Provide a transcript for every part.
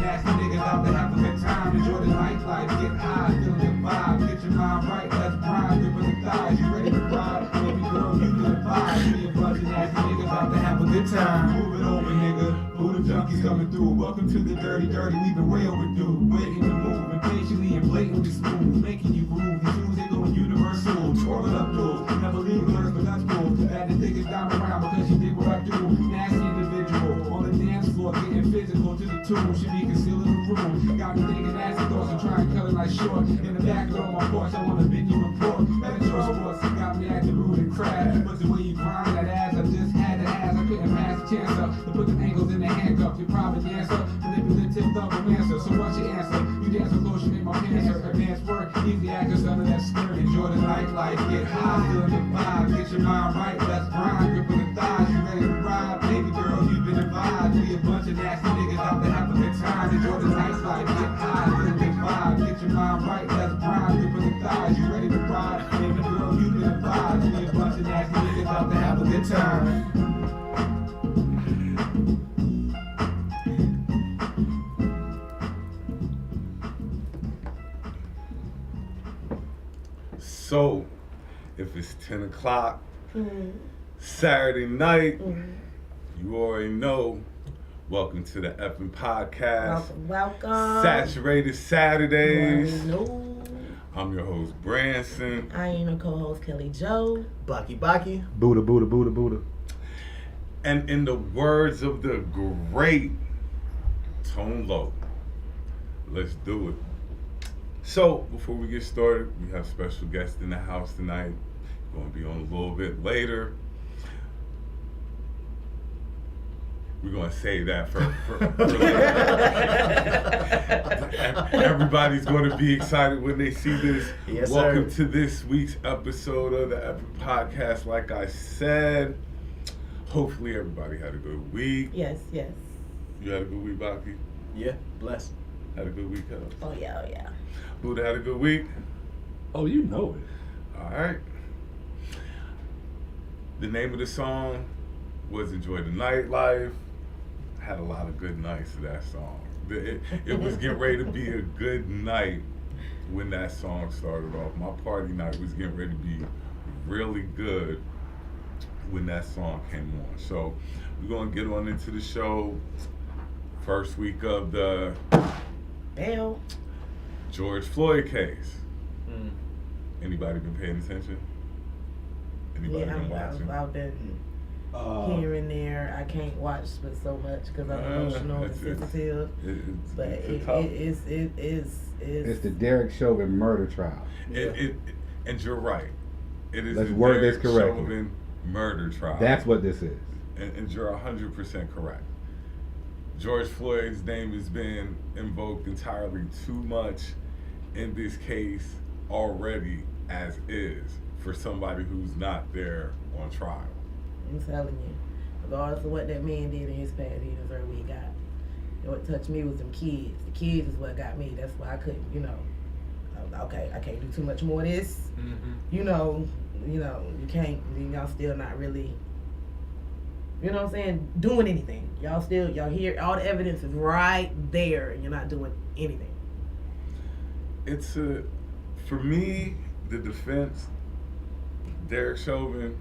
nasty niggas out to have a good time. Enjoy the nightlife, get high, feel the vibe. Get your mind right, let's grind, gripping the thighs. You ready to ride? Baby girl, you feel the vibe. Me a bunch of nasty niggas out to have a good time. Move it over, nigga. Buddha junkies coming through. Welcome to the dirty, we've been way overdue. Waiting to move, impatiently and blatantly smooth. Making you groove, these tunes they going universal. Twirl it up, dudes. Never leave learn, but that's cool. Bad to think it's down around because she did what I do. Nasty individual on the dance floor, getting physical to the tune. She be concealed in the room. Got me thinking nasty thoughts and trying to cut it like short. In the back of my porch, I want to bend you and pork. Better your sports, got me acting rude and crash. But the way you grind that ass, I just had to ask. I couldn't pass the chance up to put the ankles in the handcuff. Your private dancer, manipulative double answer. So what's your answer? You dance so close, you make my pants hurt. Advanced work, easy actors under that skirt. Enjoy the nightlife, get high, feel the vibe. Get your mind right, let's grind, gripping the thighs. You ready to ride? Baby girl, you've been advised. We a bunch of nasty niggas out to have a good time. Enjoy the nightlife, get high, feel the vibe. Get your mind right, let's grind, gripping the thighs. You ready to ride? Baby girl, you've been advised. We a bunch of nasty niggas out to have a good time. So, if it's 10 o'clock, Saturday night, you already know. Welcome to the effing podcast. Welcome. Saturated Saturdays. No. I'm your host, Branson. I am your co-host, Kelly Joe. Baki. Buddha. And in the words of the great Tone Low, let's do it. So, before we get started, we have special guests in the house tonight. Going to be on a little bit later. We're going to save that for everybody's going to be excited when they see this. Yes, Welcome sir. to this week's episode of the Epic Podcast. Like I said, hopefully everybody had a good week. Yes. You had a good week, Baki? Yeah, bless. Had a good week, Kelly? Oh yeah. Buddha had a good week? Oh, you know it. All right. The name of the song was Enjoy the Nightlife. Had a lot of good nights to that song. It was getting ready to be a good night when that song started off. My party night was getting ready to be really good when that song came on. So we're going to get on into the show. First week of the Bell. George Floyd case. Anybody been paying attention? Anybody been watching? I've been here and there. I can't watch but so much because I'm emotional and sensitive. But it's the Derek Chauvin murder trial. And you're right. It is Let's the word Derek this correctly. Chauvin murder trial. That's what this is. And you're 100% correct. George Floyd's name has been invoked entirely too much in this case already as is for somebody who's not there on trial. I'm telling you, regardless of what that man did in his past, he deserved what he got. And what touched me was them kids. The kids is what got me. That's why I couldn't, I was like, okay, I can't do too much more of this. You can't, y'all still not really, doing anything. Y'all hear, all the evidence is right there and you're not doing anything. For me, the defense, Derek Chauvin,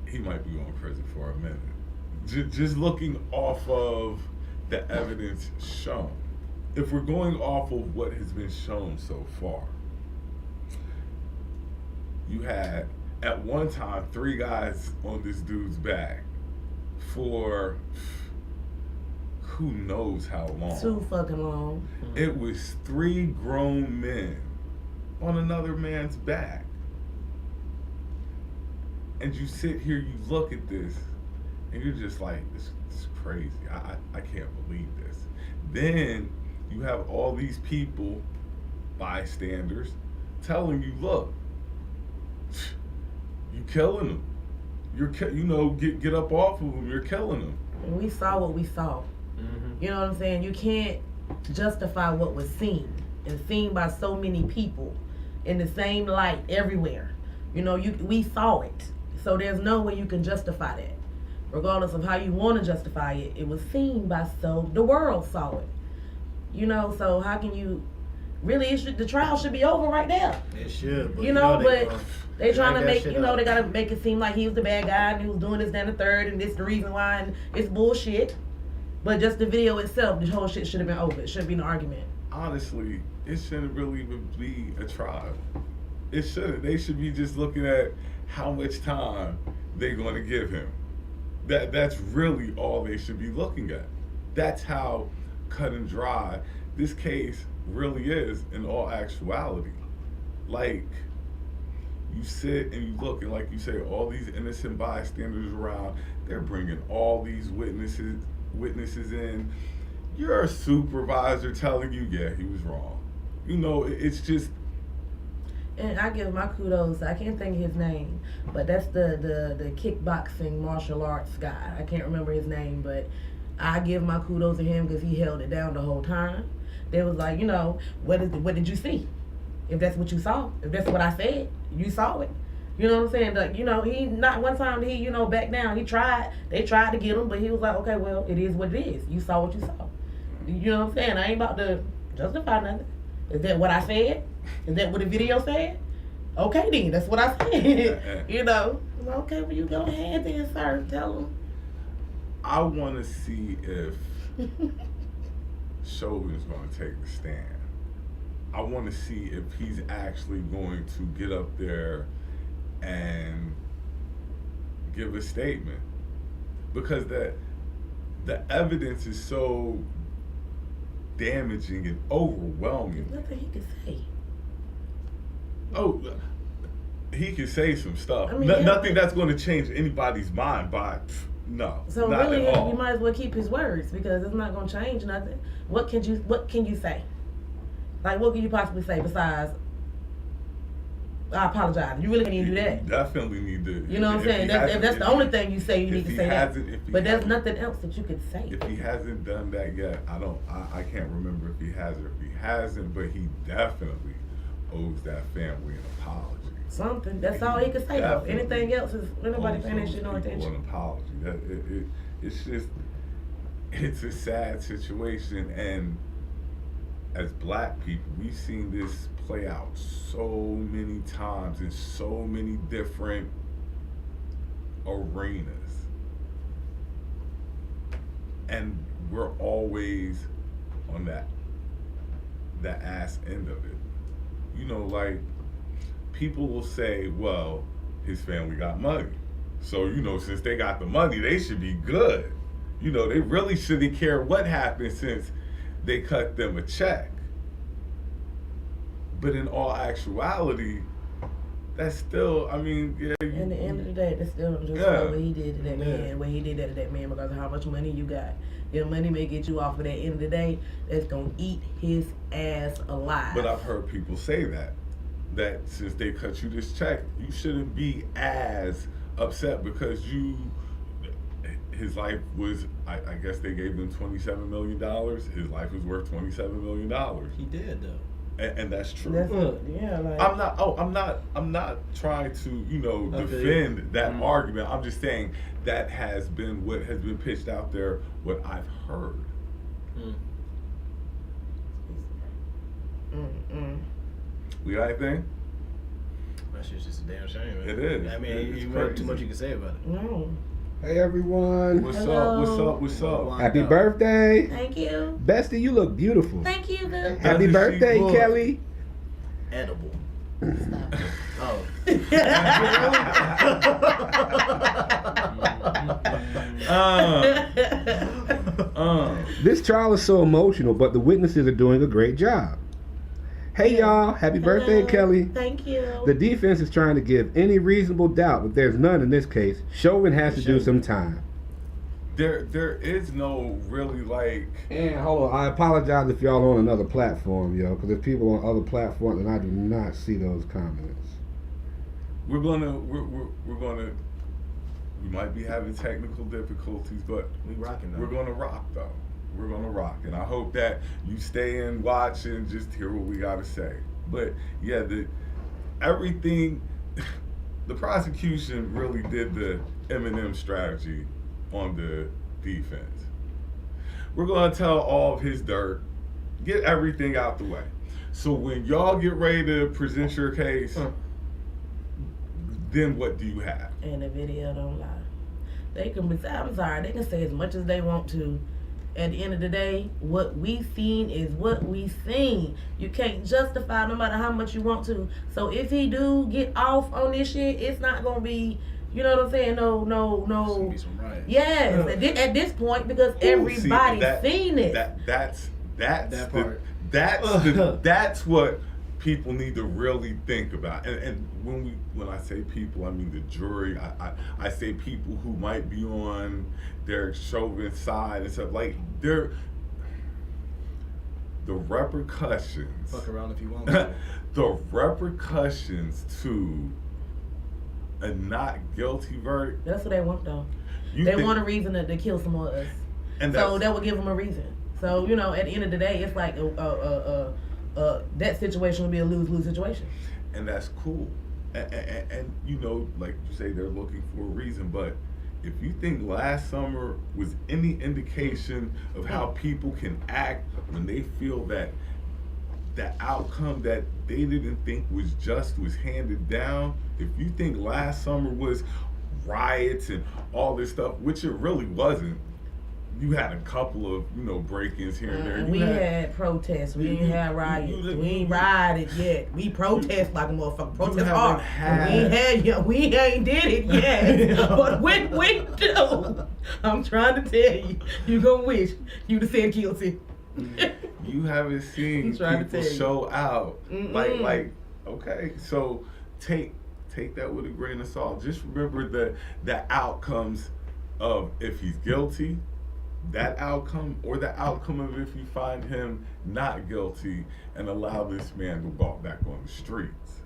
he might be going to prison for a minute. Just looking off of the evidence shown. If we're going off of what has been shown so far, you had, at one time, 3 guys on this dude's back for who knows how long. Too fucking long. It was 3 grown men on another man's back. And you sit here, you look at this, and you're just like, this is crazy. I can't believe this. Then you have all these people, bystanders, telling you, look, you killing them. Get up off of them. You're killing them. And we saw what we saw. You know what I'm saying? You can't justify what was seen and seen by so many people in the same light everywhere. We saw it. So there's no way you can justify that. regardless of how you want to justify it, it was seen by the world saw it. You know, so how can you really? The trial should be over right there. It should, but You know, but they trying to that make, shit you know, up. they gotta make it seem like he was the bad guy and he was doing this, that, and the third, and this the reason why, and it's bullshit. But just the video itself, the whole shit should have been over. It shouldn't be an argument. Honestly, it shouldn't really even be a trial. It shouldn't. They should be just looking at how much time they're going to give him. That's really all they should be looking at. That's how cut and dry this case really is in all actuality. Like, you sit and you look, and like you say, all these innocent bystanders around, they're bringing all these witnesses in. You're a supervisor telling you, yeah, he was wrong. You know, it's just. And I give my kudos. I can't think of his name, but that's the kickboxing martial arts guy. I can't remember his name, but I give my kudos to him because he held it down the whole time. They was like, you know, what did you see? If that's what you saw, if that's what I said, you saw it. You know what I'm saying? Like, you know, he not one time did he, you know, back down. They tried to get him, but he was like, okay, well, it is what it is. You saw what you saw. You know what I'm saying? I ain't about to justify nothing. Is that what I said? Is that what the video said? Okay then, that's what I said. You know. Okay, well you go ahead then, sir. Tell him. I want to see if Chauvin's going to take the stand. I want to see if he's actually going to get up there and give a statement, because the evidence is so damaging and overwhelming. There's nothing he can say. Oh, he can say some stuff. I mean, yeah, nothing that's going to change anybody's mind. No, so not really, at all. you might as well keep his words because it's not going to change nothing. What can you say? Like, what can you possibly say besides, I apologize? You really can't even do that. You definitely need to. You know what I'm saying? If that's the only thing you say, you need to say that. But there's hasn't- nothing else that you could say. If he hasn't done that yet, I can't remember if he has or if he hasn't, but he definitely owes that family an apology. Something. That's all he could say. Though. Definitely Anything else is nobody owes paying that those shit no people attention. An apology. It's just, it's a sad situation, and as black people, we've seen this play out so many times in so many different arenas, and we're always on that ass end of it. You know, like, people will say, well, his family got money, so, you know, since they got the money, they should be good. You know, they really shouldn't care what happened since they cut them a check. But in all actuality, that's still, I mean, yeah. At the end of the day, that's still just what he did to that man. What he did that to that man because of how much money you got. Your money may get you off, but at the end of the day, that's gonna eat his ass alive. But I've heard people say that since they cut you this check, you shouldn't be as upset because his life was, I guess they gave him $27 million. His life was worth $27 million. He did though. And that's true. That's yeah, like I'm not trying to, you know, defend that argument. I'm just saying that has been what has been pitched out there, what I've heard. We got anything? That shit's just a damn shame, man. It is. I mean, It's you crazy. too much you can say about it. no. Hey everyone. What's Hello. up? What's up? Happy birthday. Thank you. Bestie, you look beautiful. Thank you, boo. Happy Doesn't birthday, she look- Kelly. Edible. Stop. Oh. This trial is so emotional, but the witnesses are doing a great job. Hey y'all, happy birthday, Hello. Kelly. Thank you. The defense is trying to give any reasonable doubt, but there's none in this case. Chauvin has to do some time. There is no really like. And hold on, I apologize if y'all on another platform, yo, because there's people on other platforms and I do not see those comments. We're gonna we might be having technical difficulties, but We rocking though. we're gonna rock though. We're gonna rock, and I hope that you stay and watch and just hear what we gotta say. But yeah, everything, the prosecution really did the Eminem strategy on the defense. We're going to tell all of his dirt, get everything out the way. So when y'all get ready to present your case, then what do you have? And the video don't lie. They can be, I'm sorry, they can say as much as they want to. At the end of the day, what we seen is what we seen. You can't justify no matter how much you want to. So if he do get off on this shit, it's not gonna be, you know what I'm saying? No. There's gonna be some riots. Yes, at this point, because everybody's seen it. That's That part. That's what people need to really think about. And when I say people, I mean the jury. I say people who might be on Derek Chauvin's side and stuff. Like the repercussions. Fuck around if you want to. The repercussions to a not guilty verdict. That's what they want, though. They want a reason to kill some of us. And so that would give them a reason. So, you know, at the end of the day, it's like that situation would be a lose-lose situation. And that's cool. And you know, like you say, they're looking for a reason. But if you think last summer was any indication of how people can act when they feel that the outcome that they didn't think was just was handed down, if you think last summer was riots and all this stuff, which it really wasn't. You had a couple of, you know, break-ins here and there. We had protests. We ain't had riots. We ain't rioted yet. We protest like a motherfucker. Protest hard. We ain't did it yet. But when we do, I'm trying to tell you, you gonna wish you'd have said guilty. You haven't seen people show out. Like, okay, so take that with a grain of salt. Just remember the outcomes of if he's guilty, that outcome, or the outcome of if you find him not guilty and allow this man to walk back on the streets.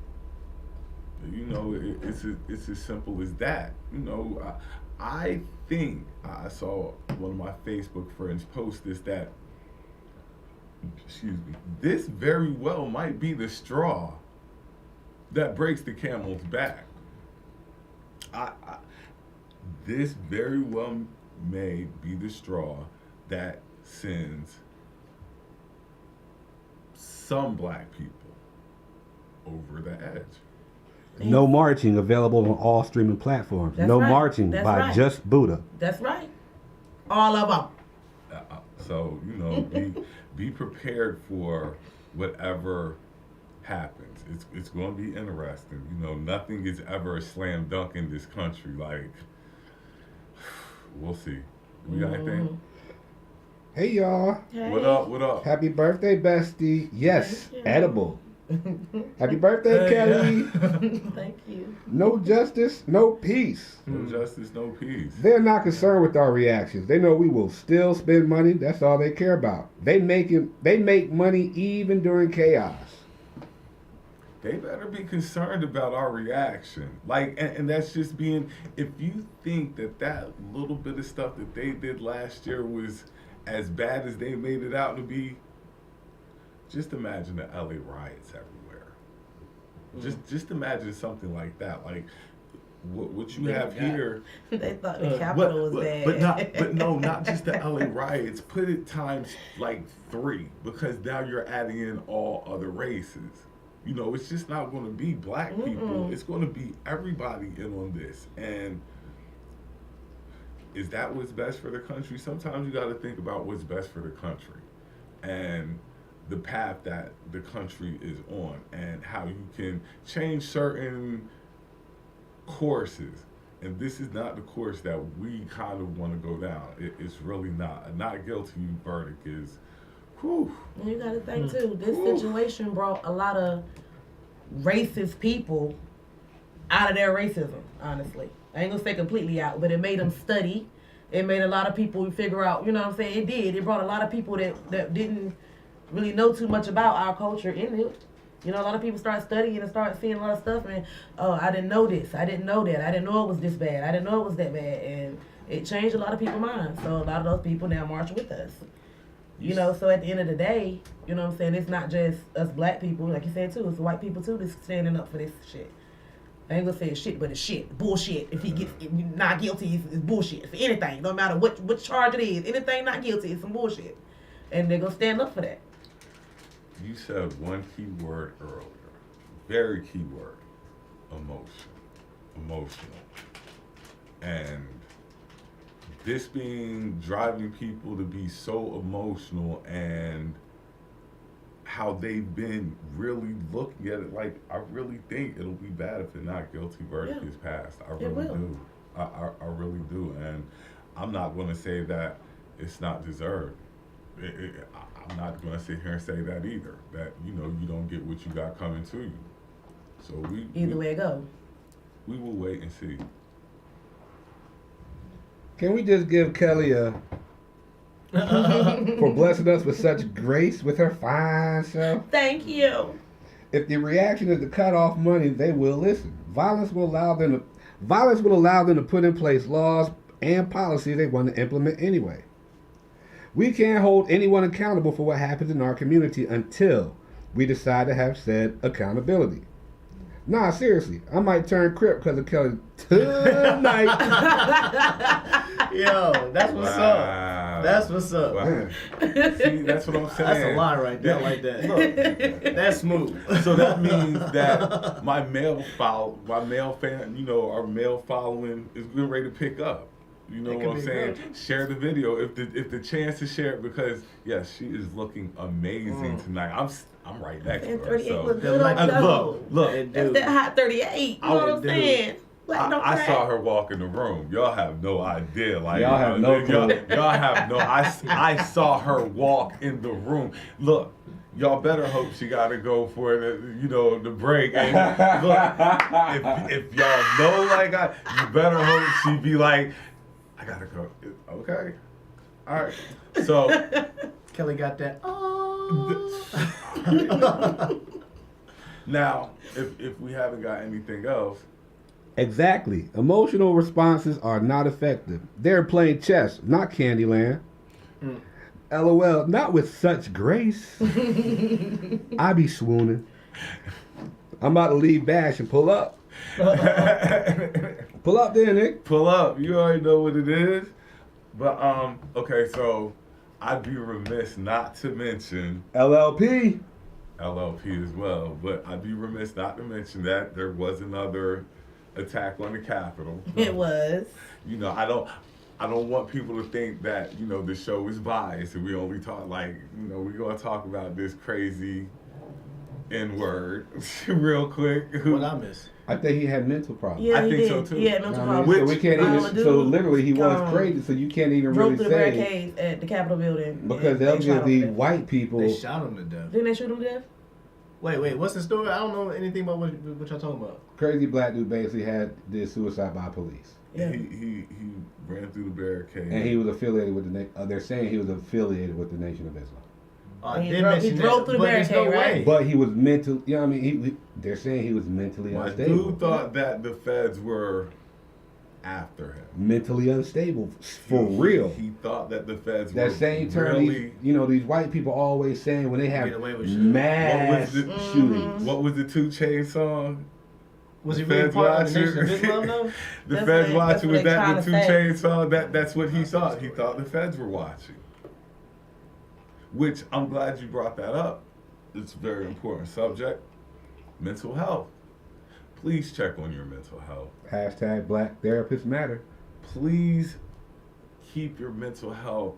You know, it's as simple as that. You know, I think I saw one of my Facebook friends post this, that, excuse me, this very well might be the straw that breaks the camel's back. This very well may be the straw that sends some black people over the edge. No marching available on all streaming platforms. That's no right. marching That's by right. Just Buddha. That's right. All of them. So, you know, be prepared for whatever happens. It's going to be interesting. You know, nothing is ever a slam dunk in this country. Like, we'll see. We got anything? Hey, y'all. Hey. What up? Happy birthday, bestie. Yes, edible. Happy birthday, Kelly. Thank you. No justice, no peace. No justice, no peace. They're not concerned with our reactions. They know we will still spend money. That's all they care about. They make money even during chaos. They better be concerned about our reaction. Like, and that's just being, if you think that little bit of stuff that they did last year was as bad as they made it out to be, just imagine the LA riots everywhere. Just imagine something like that. Like, what you have here. They thought the Capitol was bad. But not just the LA riots. Put it times like 3, because now you're adding in all other races. You know, it's just not going to be black people. It's going to be everybody in on this. And is that what's best for the country? Sometimes you got to think about what's best for the country and the path that the country is on, and how you can change certain courses. And this is not the course that we kind of want to go down. It's really not. A not guilty verdict is, whew. And you got to think too, this situation brought a lot of racist people out of their racism, honestly. I ain't gonna say completely out, but it made them study. It made a lot of people figure out, you know what I'm saying? It did. It brought a lot of people that didn't really know too much about our culture in it. You know, a lot of people start studying and start seeing a lot of stuff, and, oh, I didn't know this. I didn't know that. I didn't know it was this bad. I didn't know it was that bad. And it changed a lot of people's minds. So a lot of those people now march with us. You know, so at the end of the day, you know what I'm saying, it's not just us black people, like you said too, it's white people too that's standing up for this shit. I ain't gonna say it's shit, but it's shit. Bullshit. If he gets not guilty, it's bullshit. For anything, no matter what charge it is, anything not guilty is some bullshit. And they're gonna stand up for that. You said one key word earlier. Very key word. Emotional. And this being driving people to be so emotional and how they've been really looking at it, like, I really think it'll be bad if the not guilty verdict is passed. I really do. I really do. And I'm not going to say that it's not deserved. I'm not going to sit here and say that either. That, you don't get what you got coming to you. So Either way it go. We will wait and see. Can we just give Kelly a for blessing us with such grace with her fine self? Thank you. If the reaction is to cut off money, they will listen. Violence will allow them to put in place laws and policies they want to implement anyway. We can't hold anyone accountable for what happens in our community until we decide to have said accountability. Nah, seriously, I might turn Crip because of Kelly tonight. Yo, that's what's up. That's what's up. Wow. See, that's what I'm saying. That's a lie right there. I like that. Look, that's smooth. So that means that my male fan, our male following is getting ready to pick up. You know what I'm saying? Good. Share the video if the chance to share it, because yes, she is looking amazing tonight. I'm right next to And her. 38 So look good on those. look. That's that hot 38. You know what I'm saying? I saw her walk in the room. Y'all have no idea. Like, y'all have no clue. Y'all have no. I saw her walk in the room. Look, y'all better hope she got to go for the break. And look, if y'all know like you better hope she be like, I gotta go. Okay, all right. So Kelly got that. Now, if we haven't got anything else. Exactly. Emotional responses are not effective. They're playing chess, not Candyland. LOL, not with such grace. I be swooning. I'm about to leave Bash and pull up. Pull up there, Nick. Pull up. You already know what it is. But, okay, so I'd be remiss not to mention LLP as well. But I'd be remiss not to mention that there was another attack on the Capitol. It was. I don't want people to think that, the show is biased and we only talk we're going to talk about this crazy N-word real quick. What I miss? I think he had mental problems. Yeah, I think did. so too. He had mental problems. So we can't even. So literally, he was crazy. So you can't even drove really through the say barricades at the Capitol building because they'll give the white people. They shot him to death. Didn't they shoot him to death? Wait, what's the story? I don't know anything about what y'all talking about. Crazy black dude basically did suicide by police. Yeah. He ran through the barricade. And he was affiliated with they're saying he was affiliated with the Nation of Islam. He drove through the barricade, right? But he was mental. You know what I mean? They're saying he was mentally My unstable. dude thought that the feds were after him. Mentally unstable, for real. He thought that the feds that were same term. really... These white people always saying when they have mass shootings. What was the 2 Chainz song? Was he really part of the Nation of Islam though? The feds watching, was that the 2 Chainz song? That's what he thought. He thought the feds were watching. Which I'm glad you brought that up. It's a very important subject. Mental health. Please check on your mental health. Hashtag Black Therapists Matter. Please keep your mental health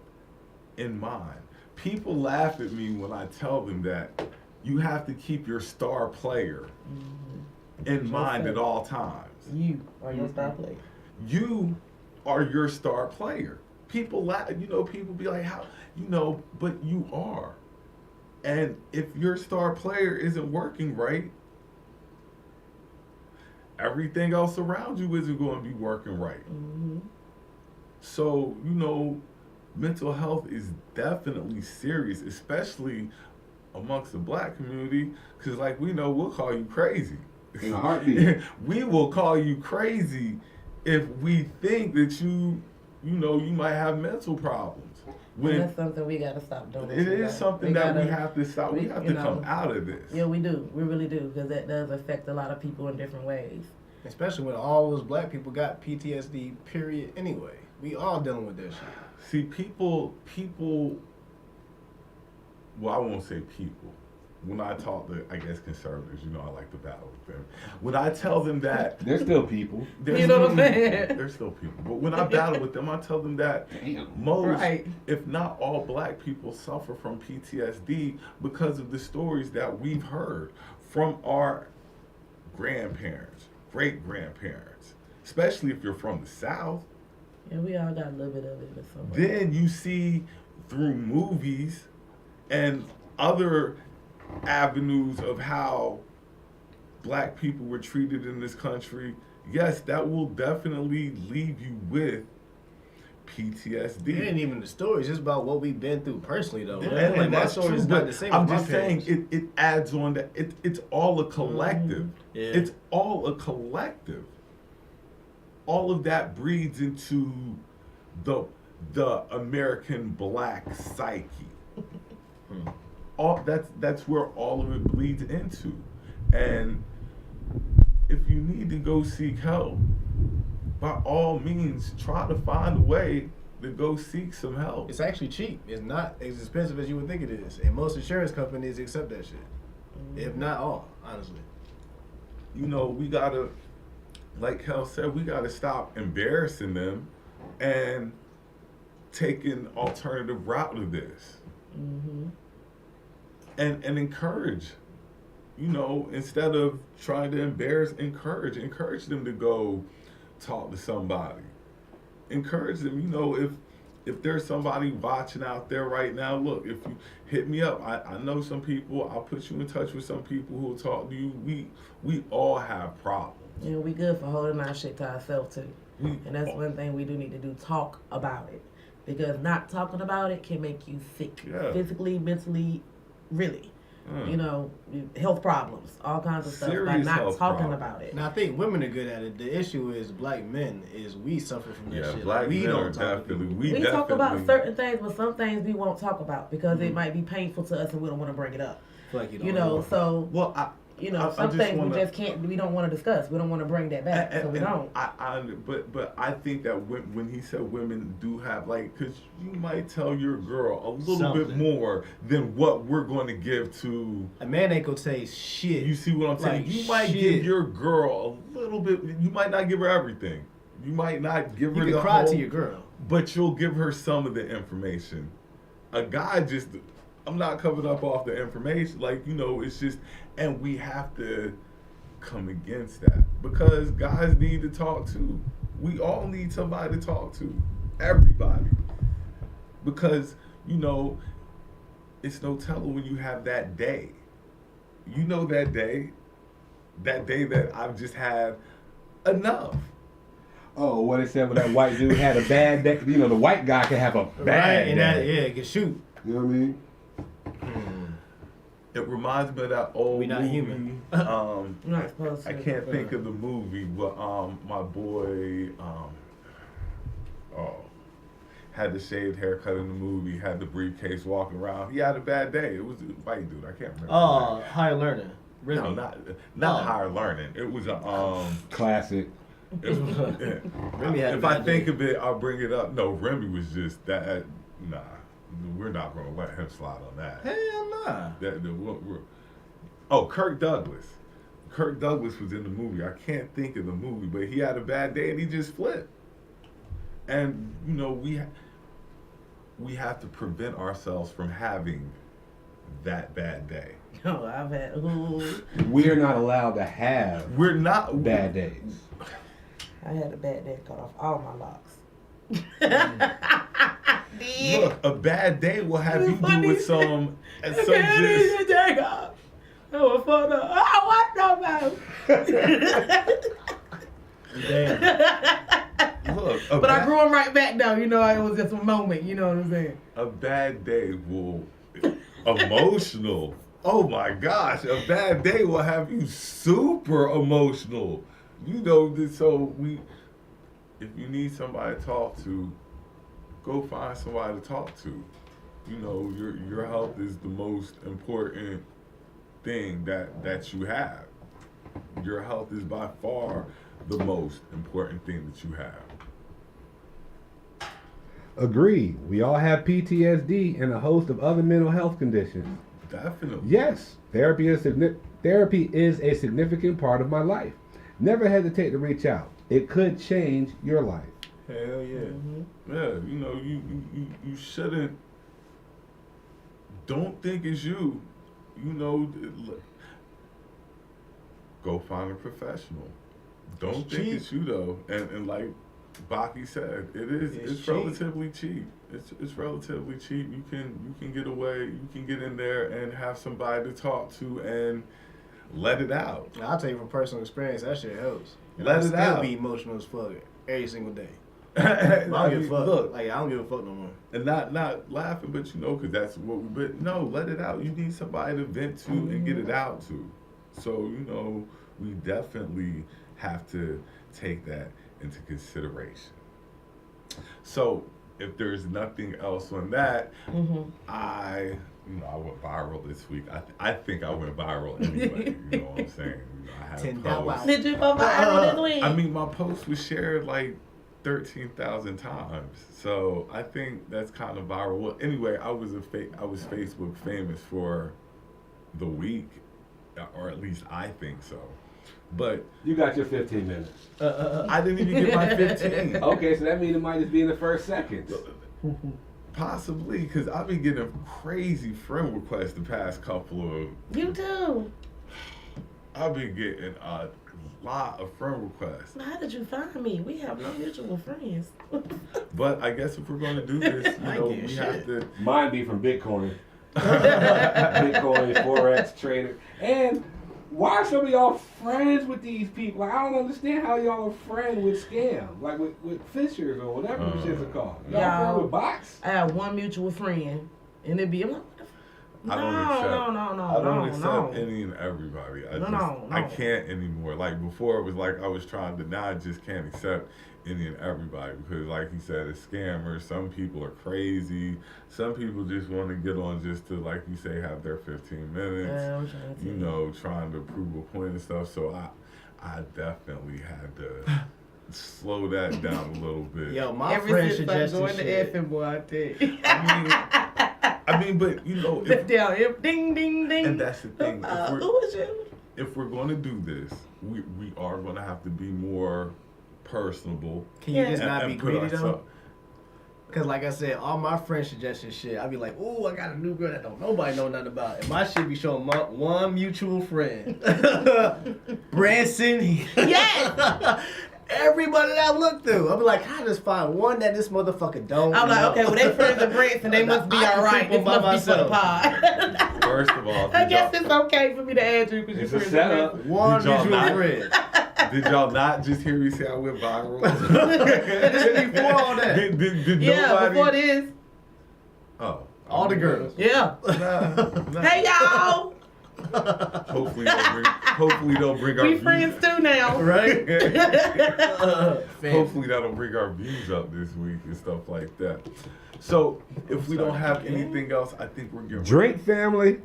in mind. People laugh at me when I tell them that you have to keep your star player in mind at all times. You are your star player. You are your star player. People laugh, people be like, how, but you are. And if your star player isn't working right, everything else around you isn't going to be working right. Mm-hmm. So, mental health is definitely serious, especially amongst the black community, because we'll call you crazy. In a heartbeat. We will call you crazy if we think that you might have mental problems. And that's something we got to stop doing. It is something that we have to stop. We have to come out of this. Yeah, we do. We really do, because that does affect a lot of people in different ways. Especially when all those black people got PTSD, period, anyway. We all dealing with that shit. See, people, well, I won't say people. When I talk to, I guess, conservatives, you know, I like to battle with them. When I tell them that... They're still people. You know what I'm saying? They're still people. But when I battle with them, I tell them that most, Right. if not all black people suffer from PTSD because of the stories that we've heard from our grandparents, great-grandparents, especially if you're from the South. Yeah, we all got a little bit of it in some way. Then you see through movies and other avenues of how black people were treated in this country. Yes, that will definitely leave you with PTSD. It ain't even the stories, it's about what we've been through personally, though. And Like, my that's story true, is not but the same I'm as my just saying parents. it adds on that it's all a collective. Yeah. It's all a collective. All of that breeds into the American black psyche. That's where all of it bleeds into. And if you need to go seek help, by all means try to find a way to go seek some help. It's actually cheap. It's not as expensive as you would think it is. And most insurance companies accept that shit. If not all, honestly. You know, we gotta, like Kel said, we gotta stop embarrassing them and take an alternative route to this. Mm-hmm. And encourage, you know, instead of trying to encourage them to go talk to somebody. Encourage them, you know, if there's somebody watching out there right now, look, if you hit me up, I know some people, I'll put you in touch with some people who will talk to you. We all have problems. Yeah, we good for holding our shit to ourselves too. And that's one thing we do need to do, talk about it. Because not talking about it can make you sick. Yeah. Physically, mentally, really. You know, health problems, all kinds of stuff by Serious not health talking problems. about it. Now, I think women are good at it. The issue is black men is we suffer from that Yeah, shit. black Like, we men are don't talk to definitely, people. We talk about certain things, but some things we won't talk about because it might be painful to us and we don't want to bring it up. Like you, You know, so Well, some things we just can't, we don't want to discuss. We don't want to bring that back, so we don't. But I think that when he said women do have, like, because you might tell your girl a little bit Something. more than what we're going to give to. A man ain't gonna say shit. You see what I'm saying? Like, You might shit. give your girl a little bit. You might not give her everything. You might not give You her can the cry whole, to your girl. but you'll give her some of the information. A guy just, I'm not coming up off the information. Like, you know, it's just, and we have to come against that because guys need to talk too. We all need somebody to talk to. Everybody. Because, you know, it's no telling when you have that day. You know that day that I've just had enough. Oh, what it said when that white dude had a bad day. You know, the white guy can have a bad and day. that, yeah, it can shoot. You know what I mean? It reminds me of that old We not movie. human. You're not supposed to. I can't think of the movie, but my boy had the shaved haircut in the movie, had the briefcase walking around. He had a bad day. It was a white dude. I can't remember. Oh, higher learning. Really? No, not higher learning. It was a Classic. it was, yeah. Remy had a If I bad think day. of it, I'll bring it up. No, Remy was just that. Nah, we're not gonna let him slide on that. Hell nah. Oh, Kirk Douglas. Kirk Douglas was in the movie. I can't think of the movie, but he had a bad day and he just flipped. And you know, we have to prevent ourselves from having that bad day. No, I've had. We're not allowed to have We're not bad days. I had a bad day, cut off all my locks. Look, a bad day will have you do with some and some just. Take off. That was fun. Oh, what the Damn. Look, But I grew them right back though. You know, it was just a moment. You know what I'm saying? a bad day will emotional. Oh my gosh, a bad day will have you super emotional. You know, so if you need somebody to talk to, go find somebody to talk to. You know, your health is the most important thing that you have. Your health is by far the most important thing that you have? Agreed. We all have PTSD and a host of other mental health conditions. Definitely. Yes, therapy is a significant part of my life. Never hesitate to reach out. It could change your life. Hell yeah. Yeah, you know, you shouldn't. Don't think it's you. You know, go find a professional. Don't think cheap. it's you though. And like Baki said, it's cheap. relatively cheap. It's relatively cheap. You can get away. You can get in there and have somebody to talk to and let it out. I'll tell you from personal experience, that shit helps. And Let I it still out. be emotional as fuck every single day. I I don't give mean, a fuck. look, Like, I don't give a fuck no more. and not laughing, but you know, because that's what we. But no, let it out. You need somebody to vent to and get it out to. So you know, we definitely have to take that into consideration. So if there's nothing else on that, I went viral this week. I think I went viral anyway. You know what I'm saying? You know, I had a $10 post. Did you go viral this week? I mean, my post was shared like 13,000 times. So I think that's kind of viral. Well, anyway, I was Facebook famous for the week, or at least I think so. But You got your 15 minutes. I didn't even get my 15. Okay, so that means it might just be in the first seconds. Possibly, because I've been getting crazy friend requests the past couple of. You too. I've been getting a lot of friend requests. How did you find me? We have no mutual friends. But I guess if we're going to do this, I we get have shit. to. Mine be from Bitcoin. Bitcoin, Forex trader. And why are some of y'all friends with these people? I don't understand how y'all are friends with scams, like with Fishers or whatever them shits are called. Y'all friends with bots? I have one mutual friend, and it'd be, I'm like, what the f- I don't accept no. any and everybody. No. I can't anymore. Like before, it was like I was trying to. Now I just can't accept any and everybody because, like he said, it's scammers. Some people are crazy. Some people just want to get on just to, like you say, have their 15 minutes. Yeah, I'm trying to. You know, trying to prove a point and stuff. So I definitely had to slow that down a little bit. Yo, my Ever friend since I suggested joined the shit. effing boy, I tell you. I mean, but you know, Lift down, ding, ding, ding. and that's the thing. Who was you? If we're going to do this, we are going to have to be more personable. Can you Yeah. just not be put greedy though? ourselves- Cause like I said, all my friends suggested shit. I be like, ooh, I got a new girl that don't nobody know nothing about. And my shit be showing my one mutual friend, Branson. Yes. Everybody that I look through, I be like, I just find one that this motherfucker don't. I'm like, know. okay, well, they friends with Branson, they must be I can all right. keep This them by must be for the myself. pod. First of all, I did guess y'all, it's okay for me to add you because you're It's a friends with setup. Branson. One Did y'all mutual not- friend. did y'all not just hear me say I went viral? This is before all that. Did Yeah, nobody? before this. Oh, All the girls. Yeah. Nah. Hey, y'all. Hopefully they'll bring our We views. friends too now. Right? Hopefully that'll bring our views up this week and stuff like that. So if we don't have anything else, I think we're getting Drink family.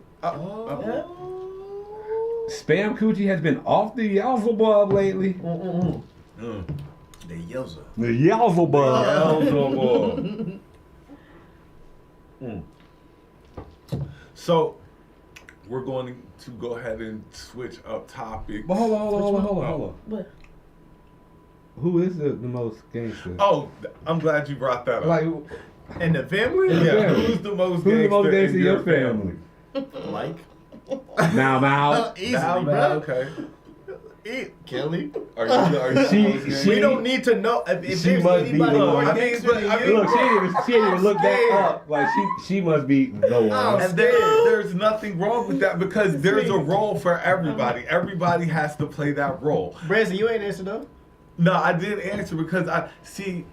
Spam Coochie has been off the Yelzabub lately. Mm. The Yoza. The Yelzabub. Beelzebub. So we're going to go ahead and switch up topics. But hold on. But Who is the most gangster? Oh, I'm glad you brought that up. Like, And the family? yeah, family. who's the most who's the most gangster gangster in your family? Mike? Now. Easily, Now, bro. okay. Kelly? Are you the most gangster? We don't need to know if She there's must be anybody the more one. gangster than you. Look, she didn't even look that up. Like she must be the one. And there's nothing wrong with that because there's a role for everybody. Everybody has to play that role. Branson, you ain't answer though. No, I did answer because I see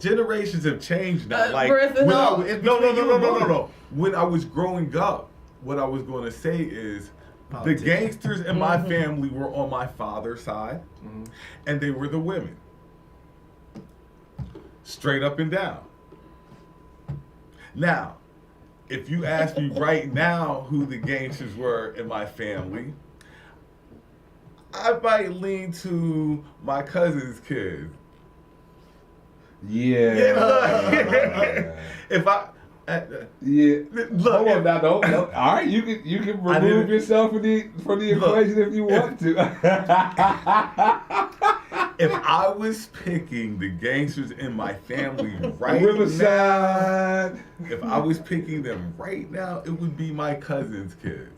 generations have changed now. Like Marissa, when no, I, it's no, between you and Mark. no. When I was growing up, what I was going to say is Politics. the gangsters in my family were on my father's side, and they were the women. Straight up and down. Now, if you ask me right now who the gangsters were in my family, I might lean to my cousin's kids. Yeah. If I. Yeah. Look, Hold on now, don't. All right, you can remove yourself from the equation if you want to. If I was picking the gangsters in my family right Riverside. now, if I was picking them right now, it would be my cousin's kids,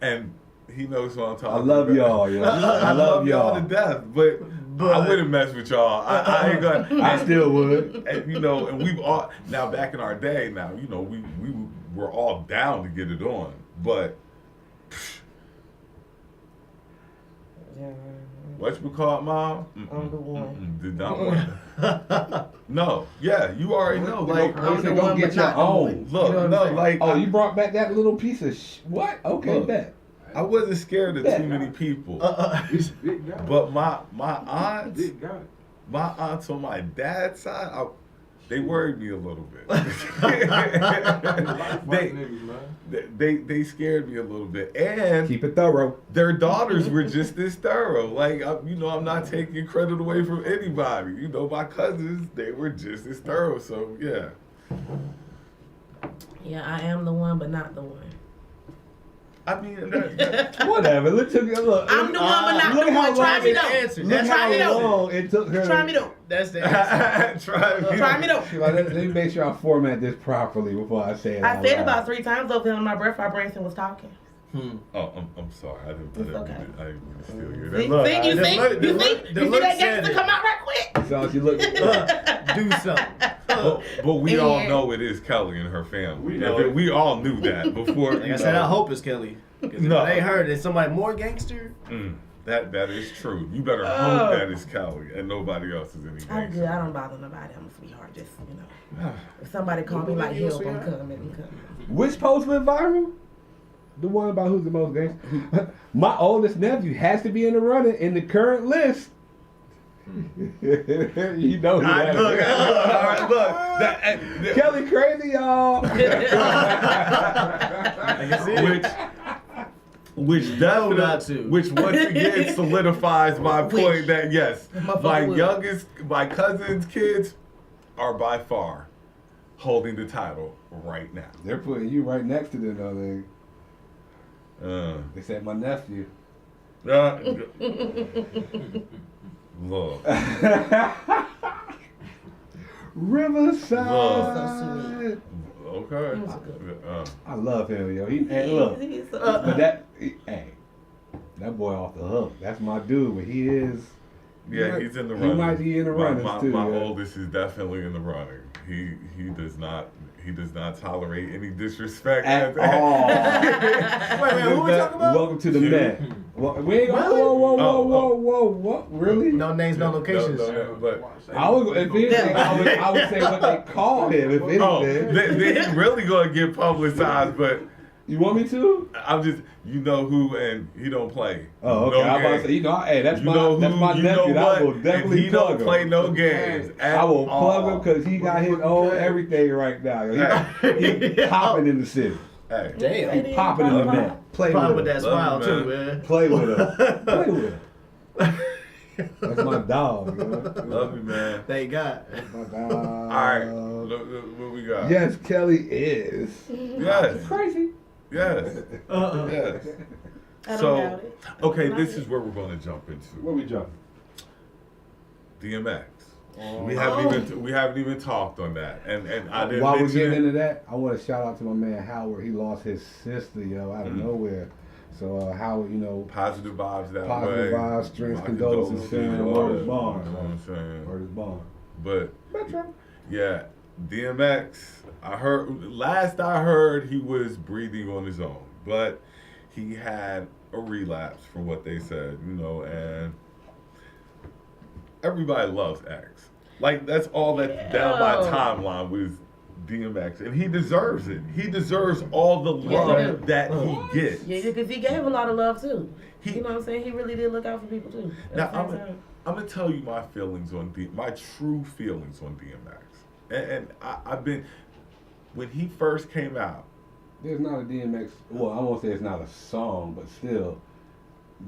and he knows what I'm talking about. I love y'all, yo. I love y'all to death, but I wouldn't mess with y'all. I ain't gonna. I still would. And, you know, and we've all now back in our day. Now, you know, we were all down to get it on, but Yeah. whatchamacallit, Mom? I'm the one. Did not want. No, yeah, you already know. Like, I said, the go one, get but your not the own. one. look, You know what I'm no, saying? like, Oh, you brought back that little piece of what? Okay, Look. bet. I wasn't scared of Yeah. too many people, Big guy. but my aunts, Big guy. my aunts on my dad's side, they worried me a little bit. they scared me a little bit, and Keep it thorough. their daughters were just as thorough. Like, I'm not taking credit away from anybody. You know, my cousins, they were just as thorough. So yeah. Yeah, I am the one, but not the one. I mean, that, Whatever. Look, I'm the one, but not look the how one. Try long me it though. answered. Look Try me how though. long it took her. Try me though. That's the answer. Try me though. She like, let me make sure I format this properly before I say it. I out said loud. about 3 times over there when my breath vibration was talking. oh, I'm sorry. I didn't It's okay. mean to steal your. See, Look, you the see look- the that look gangster said it. come out right quick. So she looked. Do something. but we all And- know it is Kelly and her family. We know it. We all knew that before. Like I said, I hope it's Kelly. Because if No. they heard it's somebody more gangster. That is true. You better Oh. hope that is Kelly and nobody else is any gangster. I'm good. I don't bother nobody. I'm a sweetheart. Just, you know. If somebody call me like You a help, I'm sweetheart? coming. I'm coming. Which post went viral? The one about who's the most gangster. My oldest nephew has to be in the running in the current list. You know who that Look, is. all right, look. Kelly crazy, y'all. I can see it. Which not definitely, to. which once again solidifies my point that yes, my Motherfucker would. my cousin's kids are by far holding the title right now. They're putting you right next to them, though. They said my nephew. Look, Riverside. okay. I love him, yo. And look, He's so- but hey, that boy off the hook. That's my dude. But he is. Yeah, he's in the He running. might be in the running too. My yeah. oldest is definitely in the running. He does not tolerate any disrespect At all. Wait, who we talking about? Welcome to the You. Met. Well, we ain't gonna. Really? Whoa. Really? No names, no locations. No, but I was, if anything, I would say what they called him. If anything, they really gonna get publicized. But you want me to? I'm just, you know who, and he don't play. Oh, okay. No I'm about to games. say, hey, that's You know that's who, my you nephew. know I what? will definitely And he plug don't him. play no games. I will plug him all. because he got his own everything right now. Yo. He popping in the city. Hey, Damn. He popping in the Met. Play Probably with with that him. smile Love too, you, man. Play with him. Play with him. That's my dog. You know? love you, man. Thank God. That's my dog. All right, look, what we got? Yes, Kelly is. Yes. Crazy. Yes. Yes. I don't So, doubt it. okay, Not this it. is where we're going to jump into Where we jumping? DMX. Oh. We haven't even talked on that, and I didn't While we're mention getting it. into that, I want to shout out to my man Howard. He lost his sister, yo, out of nowhere. So Howard, you know, Positive vibes that positive way. vibes, strength, My condolences, condolences, fam. all Word that, is you born. know what I'm saying? Word is born. But Metro. yeah, DMX. Last I heard, he was breathing on his own, but he had a relapse, from what they said, you know, and everybody loves X. Like, that's all that's down my timeline was DMX, and he deserves it. He deserves all the love that he gets. Yeah, because he gave a lot of love too. He- You know what I'm saying? He really did look out for people too. Now, At the same time. I'm gonna tell you my feelings on my true feelings on DMX, and I've been, when he first came out. There's not a DMX. Well, I won't say it's not a song, but still,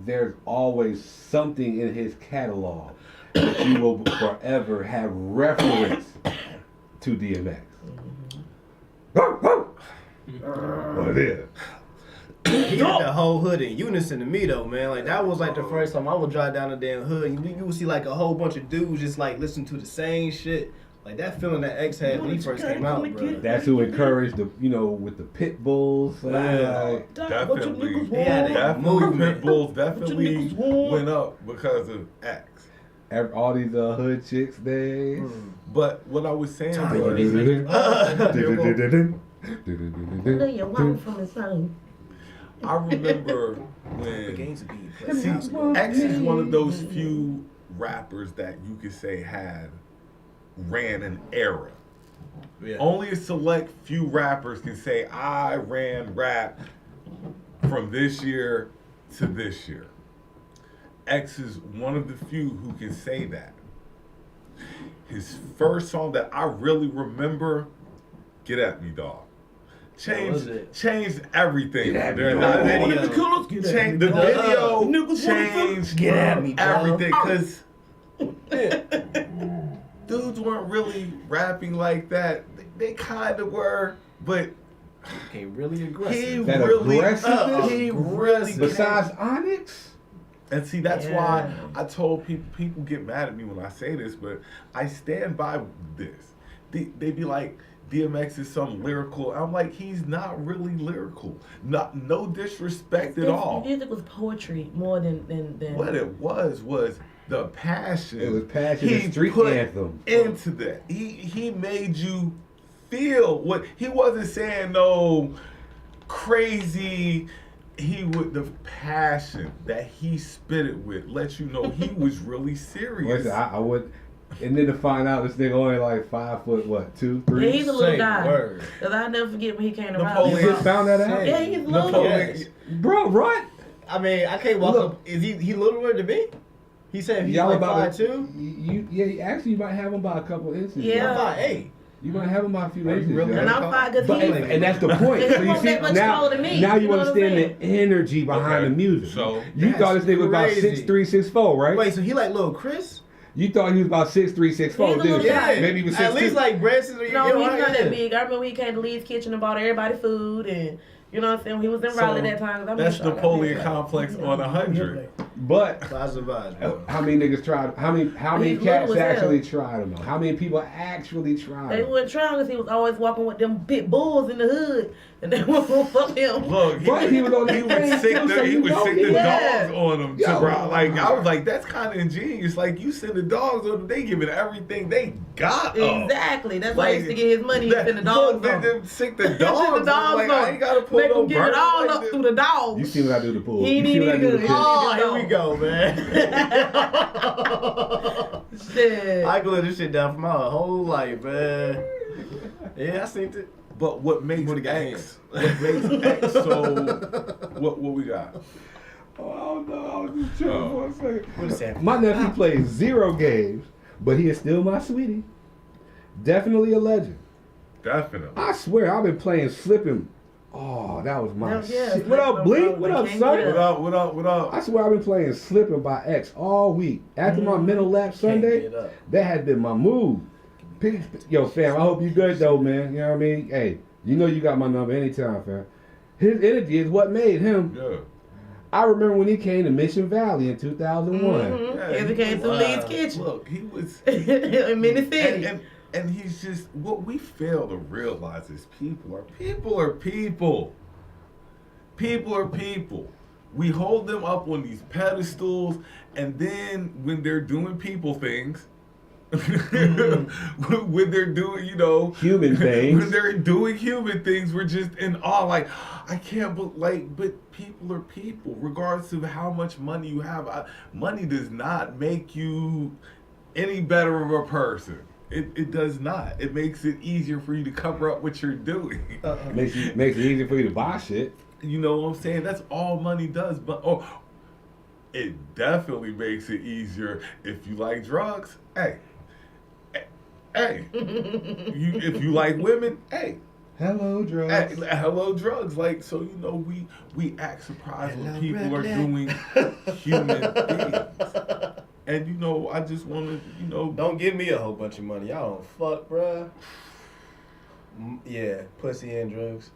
there's always something in his catalog that you will forever have reference to DMX. What it is. He had the whole hood in unison to me though, man. Like that was like the first time I would drive down the damn hood. You would see like a whole bunch of dudes just like listen to the same shit. Like that feeling that X had when he first came out, bro. That's who encouraged the, with the pit bulls. Like, Definitely. He had a Definitely movement. pit bulls definitely went up because of X. all these hood chicks days. But what I was saying was, I know you want from the sun. I remember when Games of being see, played. X is one of those few rappers that you could say ran an era. Yeah. Only a select few rappers can say I ran rap from this year to this year. X is one of the few who can say that. His first song that I really remember, Get At Me, Dog. Changed everything. Get At Me, The Dog. video changed Get At Me, Dog. everything because dudes weren't really rapping like that. They kind of were, but Became really he aggressive. That really, aggressiveness? he really. Besides Onyx? And see, that's why I told people get mad at me when I say this, but I stand by this. They be like, DMX is some lyrical. I'm like, he's not really lyrical. No disrespect at all. The music was poetry more than. What it was the passion. It was passion and street put anthem. into that. He made you feel what he wasn't saying. No crazy. The passion that he spit it with let you know he was really serious. Listen, I would, and then to find out this nigga only like 5 foot, what, 2, 3? Yeah, he's a little Say guy. word. Cause I never forget when he came to Napoleon. Raleigh. You just found that out? Yeah, he's little. Napoleon. Bro, right? I mean, I can't walk Look. up. Is he littler than me? He said he's Y'all like about 5'2". Actually, you might have him by a couple inches. Yeah. bro. I'm 5'8". You might have him by a few Are you inches. really? yo. And I'm fine because But, he. and that's the point. He So you wasn't see, that much now, taller than me, now you you know what I'm understand saying? the energy behind Okay. the music. So, you thought this nigga was about crazy. 6'3", 6'4", right? Wait, so he like little Chris? You thought he was about 6'3", 6'4", He's a didn't little you? guy. Maybe he was 6'2". At least like Branson. No, he's not that big. I remember he came to Lee's Kitchen and bought everybody food, and you know what I'm saying. He was in Raleigh that time. That's Napoleon complex on 100. But Positive vibes, bro. how many niggas tried? How many He's cats little as actually hell. tried him? Though? How many people actually tried They him? weren't trying because he was always walking with them pit bulls in the hood, and they were gonna fuck him. Look, But he was on he that would thing sick too, so the he you would know sick he the was. dogs on him. Yo. Like I was like, that's kind of ingenious. Like you send the dogs on them, they giving everything they got. Exactly. That's why he used to get his money. He That- send the dogs look, on. they sick the Send dogs. the dogs Like on. I ain't gotta pull Make no him give it burner all like up this. through the dogs. You see what I do to the pool? He You see what I ain't do to even the good. pool? Oh, here we go, man. Shit. I glued this shit down for my whole life, man. Yeah, I seen it. But what makes Would've got X? What makes X so? What we got? Oh no, I was just chilling for a second. What is that? My nephew plays 0 games, but he is still my sweetie. Definitely a legend. Definitely. I swear, I've been playing Slippin'. Oh, that was my Yeah, shit. What up, Bleak? What up, son? Yeah. What up? What up? What up? I swear I've been playing Slippin' by X all week. After my mental lapse Sunday, get up. that has been my move. Yo, fam, I hope you good though, man. You know what I mean? Hey, you know you got my number anytime, fam. His energy is what made him. Yeah. I remember when he came to Mission Valley in 2001. Yeah, He came through Lee's Kitchen Look, he was. in Minnie City. And he's just what we fail to realize is people are people. People are people. We hold them up on these pedestals, and then when they're doing people things, when they're doing, Human things. when they're doing human things, we're just in awe. Like, I can't believe, but people are people, regardless of how much money you have. Money does not make you any better of a person. It does not. It makes it easier for you to cover up what you're doing. Makes it easier for you to buy shit. You know what I'm saying? That's all money does. But it definitely makes it easier if you like drugs. Hey, if you like women, hey, Hello, drugs. Hello, drugs. Like, so, you know, we act surprised when Hello, people are redneck. doing human things. And, you know, I just want to, you know. Don't give me a whole bunch of money. Y'all don't fuck, bruh. Yeah, pussy and drugs.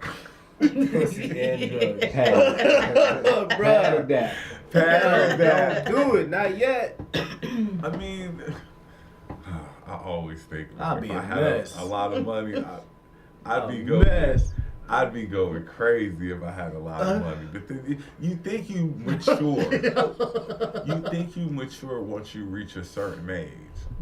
Pussy and drugs. Bruh. That. Pass that. Don't do it, not yet. I mean, I always think I'll if be I a had mess. a lot of money, I'd be A going. mess. I'd be going crazy if I had a lot of money. But then you think you mature. You think you mature once you reach a certain age.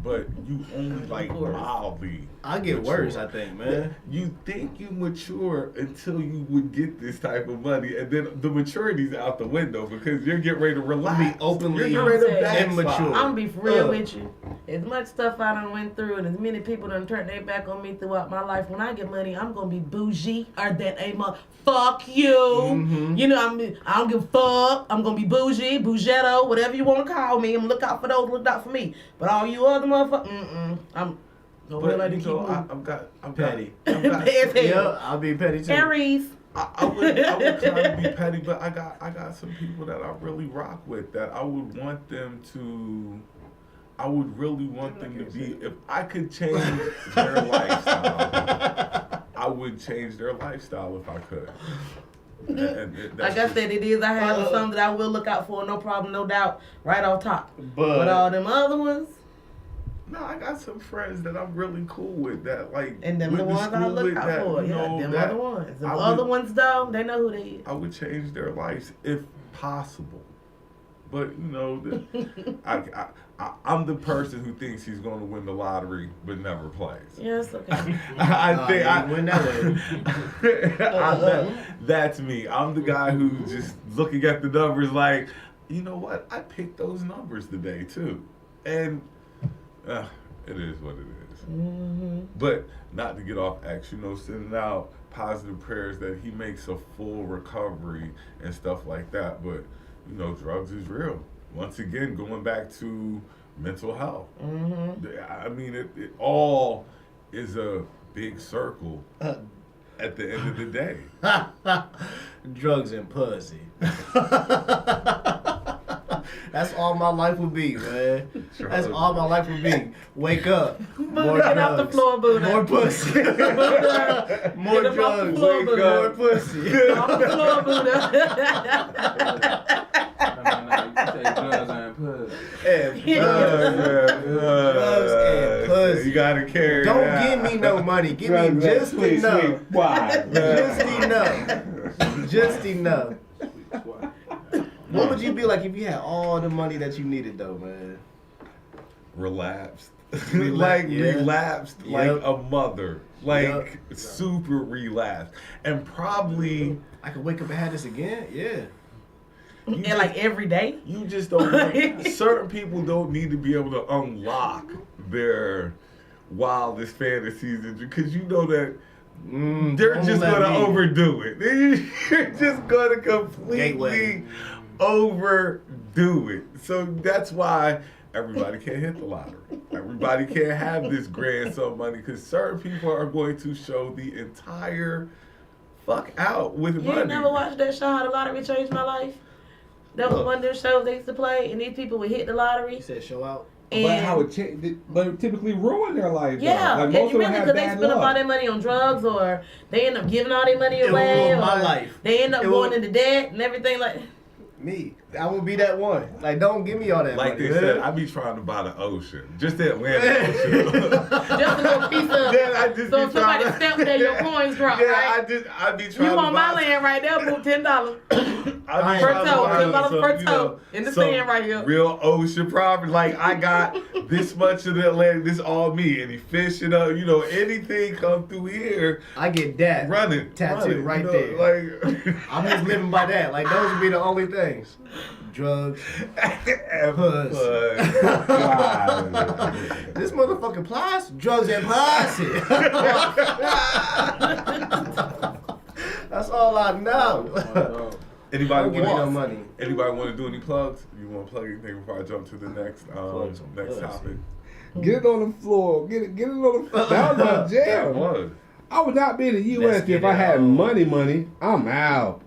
But you only like mildly. I get mature. worse, I think, man. You think you mature until you would get this type of money, and then the maturity's out the window because you're getting ready to relax. Be openly you're getting ready to immature. backslide. I'm gonna be for real with you. As much stuff I done went through, and as many people done turned their back on me throughout my life, when I get money, I'm gonna be bougie or that fuck you. Mm-hmm. You know, I don't give a fuck. I'm gonna be bougie, bougetto, whatever you want to call me. I'm gonna look out for those, look out for me. But all you other motherfuckers, I'm gonna But like to you keep know, moving. I'm Petty. Yeah, I'll be petty too. Aries. I would try to be petty, but I got some people that I really rock with that I would want them to. I would really want them to be. If I could change their lifestyle, I would change their lifestyle if I could. And Like I said, it is. I have some that I will look out for, no problem, no doubt, right off top. But all them other ones, no, I got some friends that I'm really cool with that, like. and them the went to ones I school look with out that, for. you Yeah, know, them that other ones. Them I other would- ones, though, they know who they is. I would change their lives if possible. But you know, I'm the person who thinks he's going to win the lottery but never plays. Yes, okay. I think you win that way. That's me. I'm the guy who's just looking at the numbers like, you know what? I picked those numbers today too, and it is what it is. Mm-hmm. But not to get off X, you know, sending out positive prayers that he makes a full recovery and stuff like that. But you know, drugs is real. Once again, going back to mental health. Mm-hmm. I mean, it all is a big circle at the end of the day. Drugs and pussy. That's all my life would be, man. That's all my life would be. Wake up. More Get off the drugs. floor, Buddha. More pussy. More Get him off the drugs. floor, Wake Buddha. up. More pussy. Off the floor, Buddha. You say drugs and pussy. And Drugs and pussy. You gotta carry Don't that. give me no money. Give me just enough. Why? Just enough. Just enough. What would you be like if you had all the money that you needed, though, man? Relapsed. Yeah. Relapsed like Yep. a mother. Like Yep. super relapsed. And probably I could wake up and have this again? Yeah. you And like every day. You just don't. Certain people don't need to be able to unlock their wildest fantasies because you know that they're don't just let gonna me. overdo it. They're just gonna completely Gateway. overdo it. So that's why everybody can't hit the lottery. Everybody can't have this grand sum of money because certain people are going to show the entire fuck out with You money. ain't never watched that show, How the Lottery Changed My Life? That was one of them shows they used to play, and these people would hit the lottery. You said show out? And But how it but it typically ruin their life. yeah, though. Like and most of really them have because they bad spend up all luck. their money on drugs, or they end up giving all their money It away, ruined or my life. they end up It going ruined- into debt and everything. Like, Me. I would be that one. Like, don't give me all that Like money. they said, I be trying to buy the ocean, just the Atlantic Ocean. just a little piece of. Then I just So be if somebody trying to- step there, your coins drop, Yeah, right? I be trying You to on my buy- land right there, boo, $10. I be Per trying to toe, buy $10 some, per you toe, know, in the some sand right here. Real ocean property. Like I got this much of the Atlantic. This all me. Any fish, you know, anything come through here, I get that running, tattooed right you know, there. Like I'm just living by that. Like, those would be the only things. Drugs. and Puss. Wow. This motherfucking plies? Drugs and pussy. That's all I know. Anybody Don't give me no want money. Anybody want to do any plugs? You want to plug anything before I jump to the next Plugs on next pussy. topic? Get it on the floor. Get it on the floor. That was my That jam. was. I would not be in the Let's U.S. get if I it had on. money. I'm out.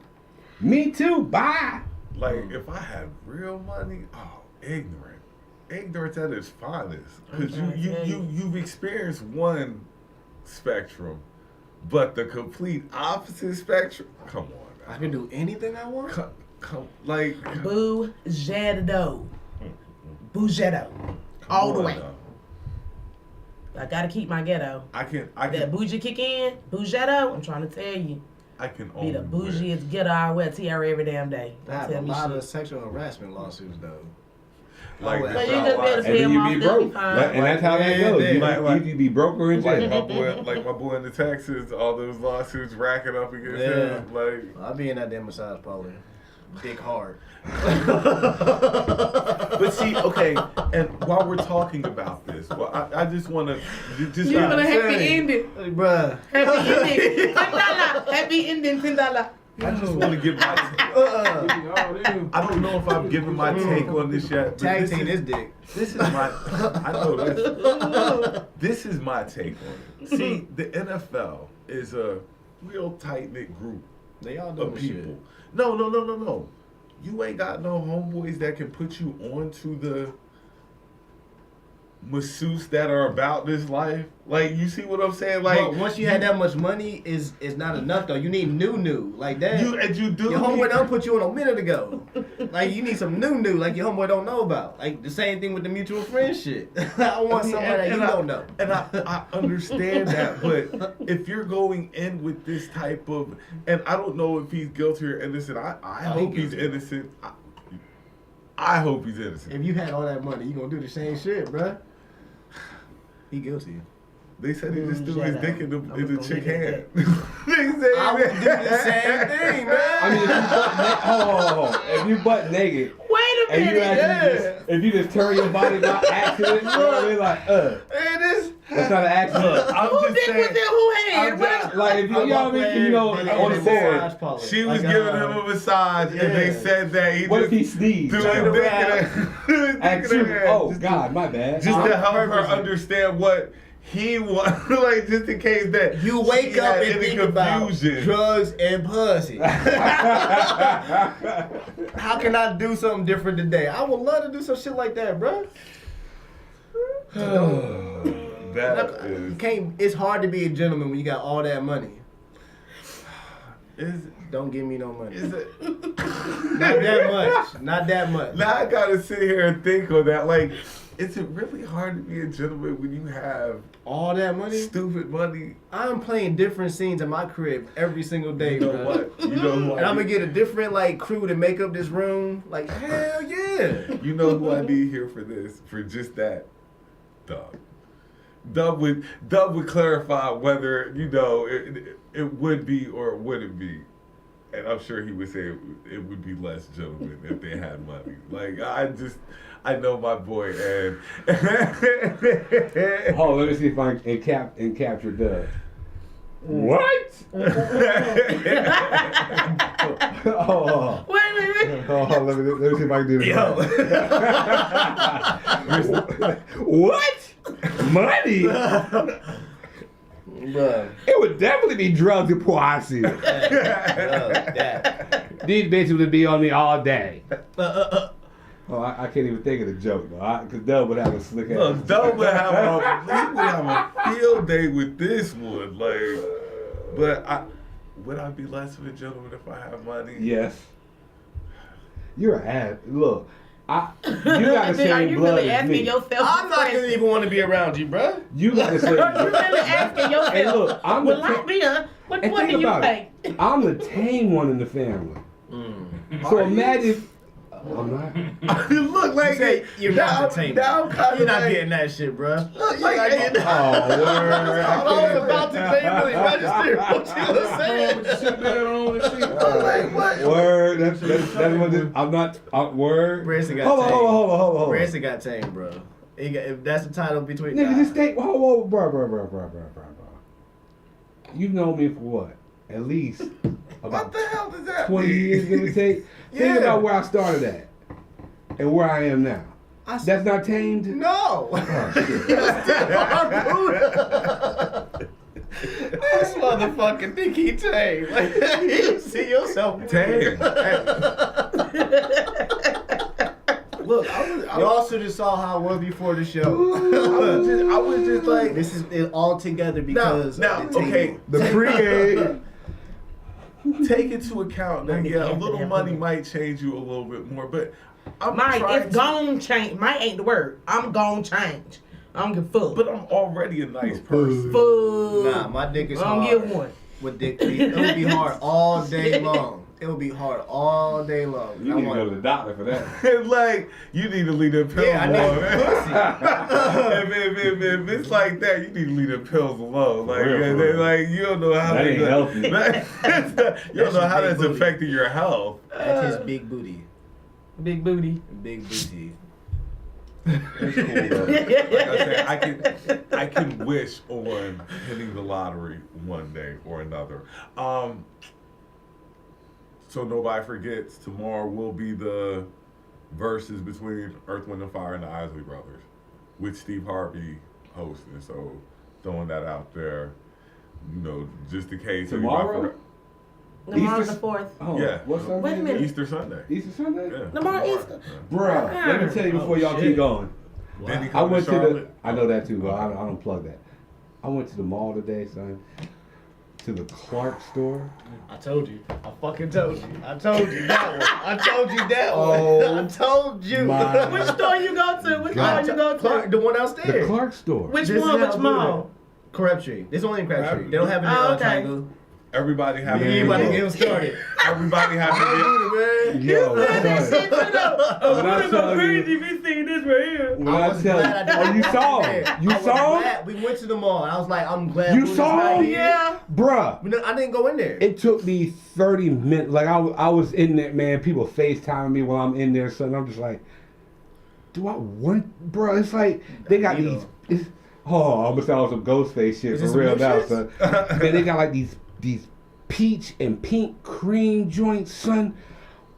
Me too. Bye. Like, if I had real money, ignorant. Ignorance at its finest. Because you've experienced one spectrum, but the complete opposite spectrum, come on. I can do anything I want. Come, like... Bougetto. Bougetto. All the way. now. I gotta keep my ghetto. I can That bougie kick in, bougetto, I'm trying to tell you. I can Be only the wish. bougiest ghetto I wear tiara every damn day. I Don't have tell a me lot of shit. sexual harassment lawsuits though. Like, But But you that's just how better I- And pay then them you off, be they'll be broke. fine. And that's how that goes. You Like- either be broke or in like jail. my boy in the Texas, all those lawsuits racking up against Yeah. him. Like, I'll be in that damn massage parlor. Dick hard. but see, okay, and while we're talking about this, well, I just want to just You want a happy Hey. ending. Hey, bruh. Happy ending. $10. Happy ending, $10. I just want to give my. I don't know if I've given my take on this yet. but Tag this team is- this dick. This is my. I know that's. This is my take on it. See, the NFL is a real tight knit group They all doing of this people. shit. No. You ain't got no homeboys that can put you onto the masseuse that are about this life. Like, you see what I'm saying? Like, But once you had that much money, is not enough though. You need new like that. you do. Your homeboy done put you on a minute ago. Like you need some new, like your homeboy don't know about. Like the same thing with the mutual friend shit. I want somebody that you don't know. And I understand that, but if you're going in with this type of, and I don't know if he's guilty or innocent. I hope he's guilty. innocent. I hope he's innocent. If you had all that money, you gonna do the same shit, bruh. He guilty. They said he just threw his Shut dick up. in the I was gonna chick leave hand. it They said I would do the same thing, man. I mean, if you butt naked, Wait a and you minute. actually just, if you just turn your body by accident, you know what I mean? Like, Hey, this. that's not an accident. I'm Who just dick was saying. in who hand? I'm What just- is- Like, if you, you know what I mean? You know, on the board. She was giving him a massage, and they Yeah. said that he What if just he sneezed? threw his Turn dick in around. her. Ask you, oh, God, my bad. Just to help her purposely. understand what he wants, like just in case that You wake she up had and any think about confusion. drugs and pussy. How can I do something different today? I would love to do some shit like that, bruh. That You is, can't. It's hard to be a gentleman when you got all that money. is Don't give me no money. is it? Not that much. Not that much. Now I gotta sit here and think on that. Like, is it really hard to be a gentleman when you have All that money. stupid money? I'm playing different scenes in my crib every single day, You know bruh. what? You know who And I'm I gonna get a different like crew to make up this room. Like hell yeah. You know who I need here for this, for just that? Dub. Dub would clarify whether, you know, it would be or it wouldn't be. And I'm sure he would say it would be less gentlemen if they had money. Like, I know my boy, and Hold on, let me see if I can capture Doug. What? Oh, Wait a minute. let me see if I can do this. What? Money? Bruh. It would definitely be drugs and poison. That. These bitches would be on me all day. Oh, I can't even think of the joke though, because Doug would have a slick ass. look, Dub would have a field day with this one. Like, but would I be less of a gentleman if I have money? Yes. You're an ass. Look, you got the Are same you blood really as asking me. yourself? I'm not gonna even want to be around you, bruh. You got the same. Are you really asking yourself? Hey, look, I'm Will the I be a? What And do think you about think? it. I'm the tame one in the family. So imagine. I'm not. You look like Say you're not the tame. Now I'm kind You're of not like, getting that shit, bruh. look like I ain't- Oh, word. I was about to say really register what you was saying. like what? Word. That's what this, I'm not. Word. Branson got Hold on, tame. hold on. Branson got tame, bro. If that's the title between. Nigga, just stay. Whoa, bro. You've known me for what? At least What about the hell does that 20 mean? years, give or take. Think Yeah. about where I started at and where I am now. I s- That's not tamed? No. Oh, shit. This motherfucking think he tame. Like, you see yourself Tame. Look, y'all should have saw how I was before the show. I was just like, This is it all together because now, of the okay, table. the pregame. Take into account that Nigga yeah, a can't little have money it. might change you a little bit more, but I'm Mike, trying it's gon' change. Mike ain't the word. I'm gon' change. I don't give a fuck. But I'm already a nice person. Fuck. Nah, my dick is I don't hard. get one. With dick, it would be hard all day long. It would be hard all day long. You I need to want- go to the doctor for that. It's like you need to leave them pills Yeah, I need alone. pussy. if it's like that, you need to leave them pills alone. Like, real, for they, real. like you don't know how That they ain't healthy. you don't know how That's that's big booty. affecting your health. That's his big booty. Big booty. Big booty. It's cool, though. Like I said, I can wish on hitting the lottery one day or another. So nobody forgets, tomorrow will be the verses between Earth, Wind, and Fire and the Isley Brothers, with Steve Harvey hosting. So throwing that out there, you know, just in case. Tomorrow? everybody Tomorrow's the Easter- 4th. Oh, Yeah. What's Sunday? Wait a minute. Easter Sunday. Easter Sunday? Yeah. Tomorrow Easter. Bruh, let me tell you before y'all keep going. Then he I come went to the. Charlotte. I know that too, but I don't plug that. I went to the mall today, son. To the Clark store. I told you. I fucking told you. I told you that one. I told you that Oh, one. I told you. my Which store you go to? Which God. mall you go Clark, to? the one The downstairs. Clark store. Which This one? is Which how mall? Crabtree. It's only in Crabtree. They don't have it in Oh, okay. Triangle. Everybody having Yeah, You about to look. get him started. everybody having Man. Yo, That son. shit too, though. When I I'm tell gonna you- crazy if you see this right here. When I was tell you, glad I did oh, you not saw go him. there. You I was saw him, glad. We went to the mall. And I was like, I'm glad. You Buddha's saw not him? here. Yeah. bruh. But no, I didn't go in there. It took me 30 minutes. Like I was in there, man. People FaceTiming me while I'm in there, son. I'm just like, do I want, bro? It's like they got You these. know. It's, oh, I'm gonna sound some Ghostface shit Is for this real some new now, shit? son. Man, they got like these peach and pink cream joints, son.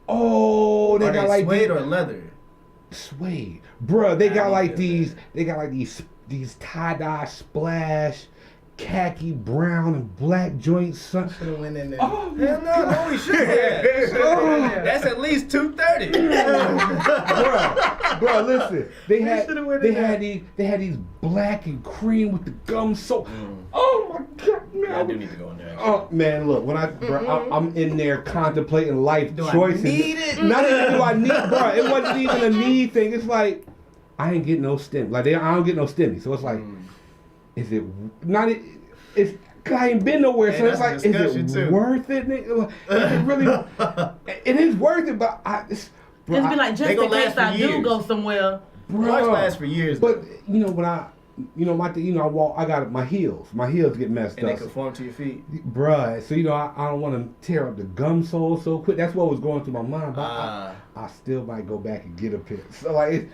Oh, they Are got they like suede these, or leather? suede, bruh. They I got need like that. these. They got like these tie-dye splash, khaki brown and black joints, son. Should have went in there. Oh my Hell no, no, we should have. That's at least 230. Bro, listen. They should've went in there. had these black and cream with the gum so. Oh my god, man! I do need to go in there. Oh man, look when I'm in there contemplating life Do I choices. need it? Not even do I need, bro. It wasn't even a need thing. It's like I ain't getting no stim. Like I don't get no stimmy. So it's like, is it not? It's. Cause I ain't been nowhere, Hey, so it's that's like, a is discussion, it too. worth it? Nigga? Is it really? It is worth it, but bro, Just be like, just They in gonna last case for I do years. go somewhere. Clarks lasts for years. But you know when I walk, I got my heels get messed and they up, conform to your feet. bruh. So I don't want to tear up the gum sole so quick. That's what was going through my mind. But I still might go back and get a pair. So like,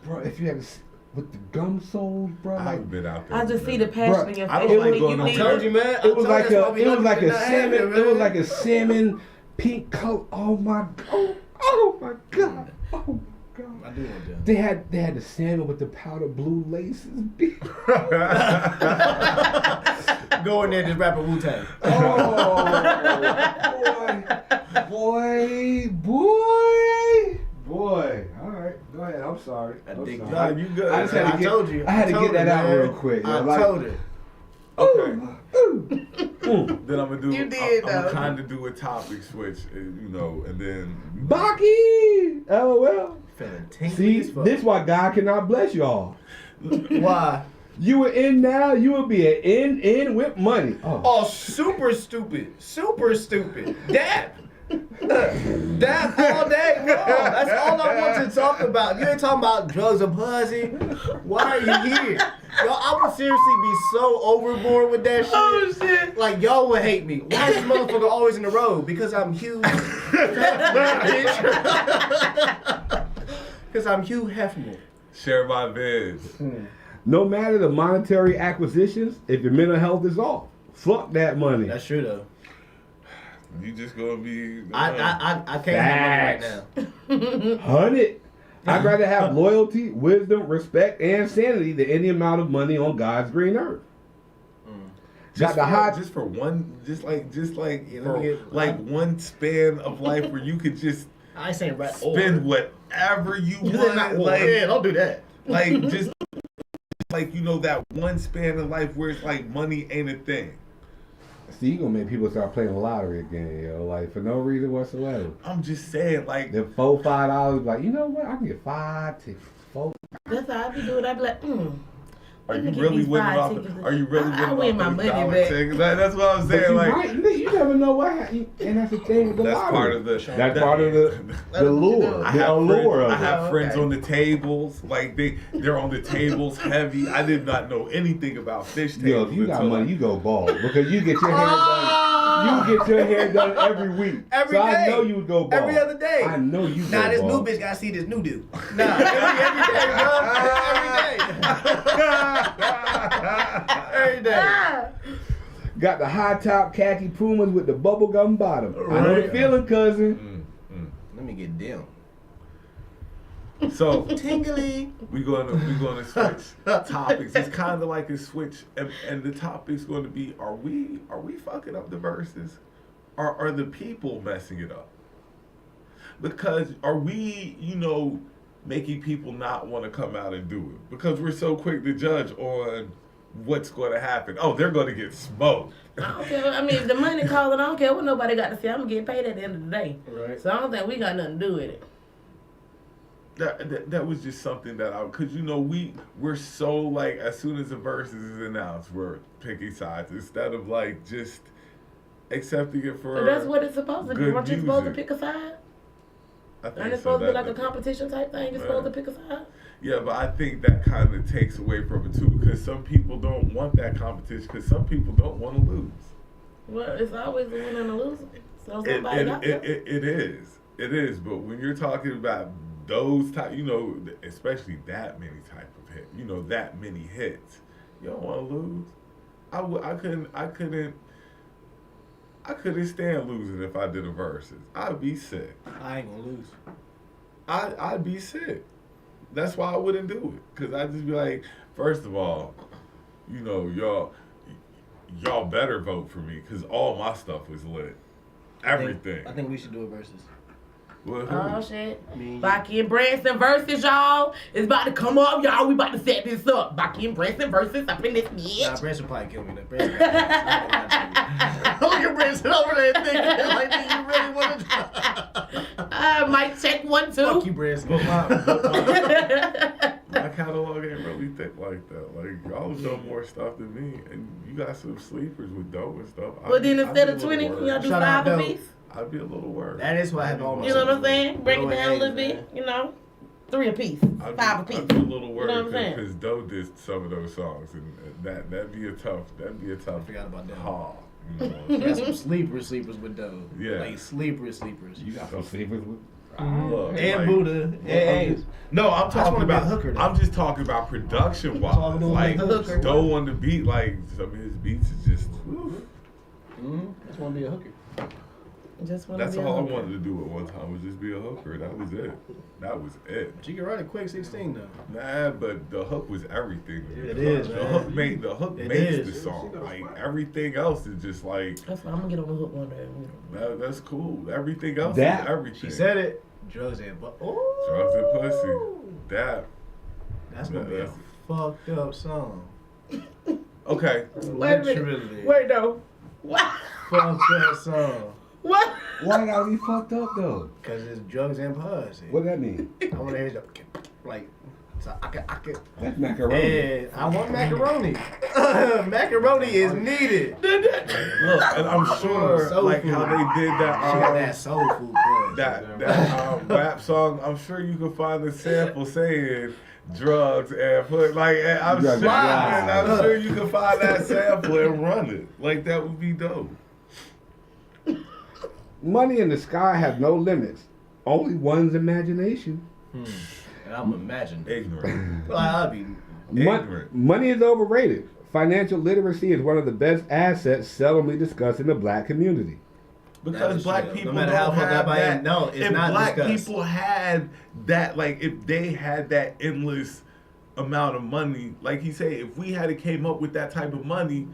bro, if you have with the gum soles, bro, like I've been out there. I just see the man. passion Bruh, in your I face. don't like when going you on leave. I told you, man. it was like a salmon. It was like a. a salmon pink color. Oh my god. Oh my god. Oh my god. I do want that. They had the salmon with the powder blue laces. Go in there, just rap a Wu-Tang. Oh boy. All right, go ahead. I'm sorry. I'm dig sorry. Nah, you good. I just had to I get. told you. I had to told get that her, out man. real quick. I Like, told her. Okay. Mm. Then I'm gonna do. You did, I'm though. gonna kind of do a topic switch, you know, and then. Baki. LOL. Feeling tinky See, as fuck. this why God cannot bless y'all. Why? You were in now. You will be an in with money. Oh, super stupid. Super stupid. Dap. Dap all day long. That's all I want to talk about. You ain't talking about drugs or pussy. Why are you here? Yo, I would seriously be so overboard with that shit. Oh shit. Like, y'all would hate me. Why is this motherfucker always in the road? Because I'm Hugh. Because I'm Hugh Hefner. Share my vids. No matter the monetary acquisitions, if your mental health is off, fuck that money. That's true, though. You just gonna be. I can't have money right now. 100. I'd rather have loyalty, wisdom, respect, and sanity than any amount of money on God's green earth. Got the hot. just for one, just like Yeah, let for me get- like one span of life where you could just I ain't saying right. spend whatever you You said want. not Like, yeah, don't do that. like just like that one span of life where it's like money ain't a thing. See, you gonna make people start playing the lottery again, yo. Like for no reason whatsoever. I'm just saying, like, Them $4-5, like you know what? I can get 5 tickets. 4. That's how I be doing. I be like, are let me you get really these winning 5 off? tickets. Are you really I winning win my off money those dollar back. tickets? That's what I'm But saying. you Like, might, you never know what happened. And that's the thing with the that's lottery. part of the. That's part of the lure, I the have allure friends, of I it. have friends okay. on the tables, like they're on the tables heavy. I did not know anything about fish tables. Yo, if you got until, money, like, you go bald because you get your hair done. You get your hair done every week. Every so I day. know you would go bald. Every other day. I know you Nah, go this bald. new bitch gotta see this new dude. Nah, every day, bro. Every day. Got the high top khaki Pumas with the bubblegum bottom. I know the feeling, cousin. Let me get them. So Tingly. we're gonna switch topics. It's kind of like a switch, and the topic's going to be: Are we fucking up the verses, or are the people messing it up? Because are we, making people not want to come out and do it because we're so quick to judge on what's going to happen? Oh, they're going to get smoked. I don't care. I mean, if the money calling, I don't care what nobody got to say. I'm gonna get paid at the end of the day. Right. So I don't think we got nothing to do with it. That was just something that because we're so like as soon as the verses is announced, we're picking sides instead of like just accepting it for. But that's what it's supposed to be. good Weren't you supposed to music. pick a side? I think Aren't it so. supposed to be That- like a competition type thing? You're Yeah. supposed to pick a side? Yeah, but I think that kind of takes away from it too because some people don't want that competition because some people don't want to lose. Well, it's always a winner and a loser. So somebody It got to. it is. But when you're talking about those type, especially that many type of hit, that many hits, you don't want to lose. I couldn't stand losing if I did a versus. I'd be sick. I ain't gonna lose. I'd be sick. That's why I wouldn't do it. Cause I'd just be like, first of all, y'all better vote for me. Cause all my stuff was lit. Everything. I think we should do a versus. Well, who? Oh shit. Me and Baki and Branson versus y'all. It's about to come up, y'all. We about to set this up. Baki and Branson versus up in this Nah, bitch. Branson probably kill me. Branson look at Branson over there thinking like, do you really want to? Mic check 1, 2. Fuck you, Branson. My catalog ain't really thick like that. Like y'all have done more stuff than me, and you got some sleepers with dope and stuff. Well, then I'd instead be a of little 20, worried. y'all do Shout out 5 Dope. apiece. I'd be a little worried. That is what I have all my You know what I'm songs. saying? Break it Lower down a little A's, bit, man. 3 apiece, I'd 5 be a apiece. little You know worried what I'm saying? because Doe did some of those songs, and that'd be a tough. I forgot about that. haul. Got some sleepers with Doe. Yeah. Like sleepers. You got some sleepers with. Look, And like- Buddha. And No, I'm just talking wanna be a about. hooker, though. I'm just talking about production wise. all I'm doing Like is hooker. Doe on the beat, like some of his beats is just. Whew. just want to be a hooker. Just wanna That's be a all I hooker. wanted to do at one time was just be a hooker. That was it. But you can write a quick 16 though. Nah, but the hook was everything. It is, The man. hook It makes is. the song. Like everything else is just like That's why I'm gonna get on the hook one day. that's cool. Everything else That- is everything. She said it. Drugs and but Drugs and pussy. That. That's gonna be a That's- fucked up song. Okay. Wait a minute. Literally. Wait, no. What? Fucked up song. What? Why gotta be fucked up though? Cause it's drugs and pussy. What that mean? I wanna hear the like. So I can. That's macaroni. And I want macaroni. Macaroni is needed. Look, and I'm sure Soul like food. how they did She got that that. soul food puss. That rap song. I'm sure you can find the sample saying drugs and put like. And I'm You sure. gotta And I'm sure you can find that sample and run it. Like that would be dope. Money in the sky has no limits. Only one's imagination. And I'm imagining. Ignorant. Well, I'll be. Ignorant. Money is overrated. Financial literacy is one of the best assets seldomly discussed in the black community. Because That's black true. people No matter don't how fucked have up I that. am, no, it's if not black discussed. people had that, like if they had that endless amount of money, like he said, if we had came up with that type of money,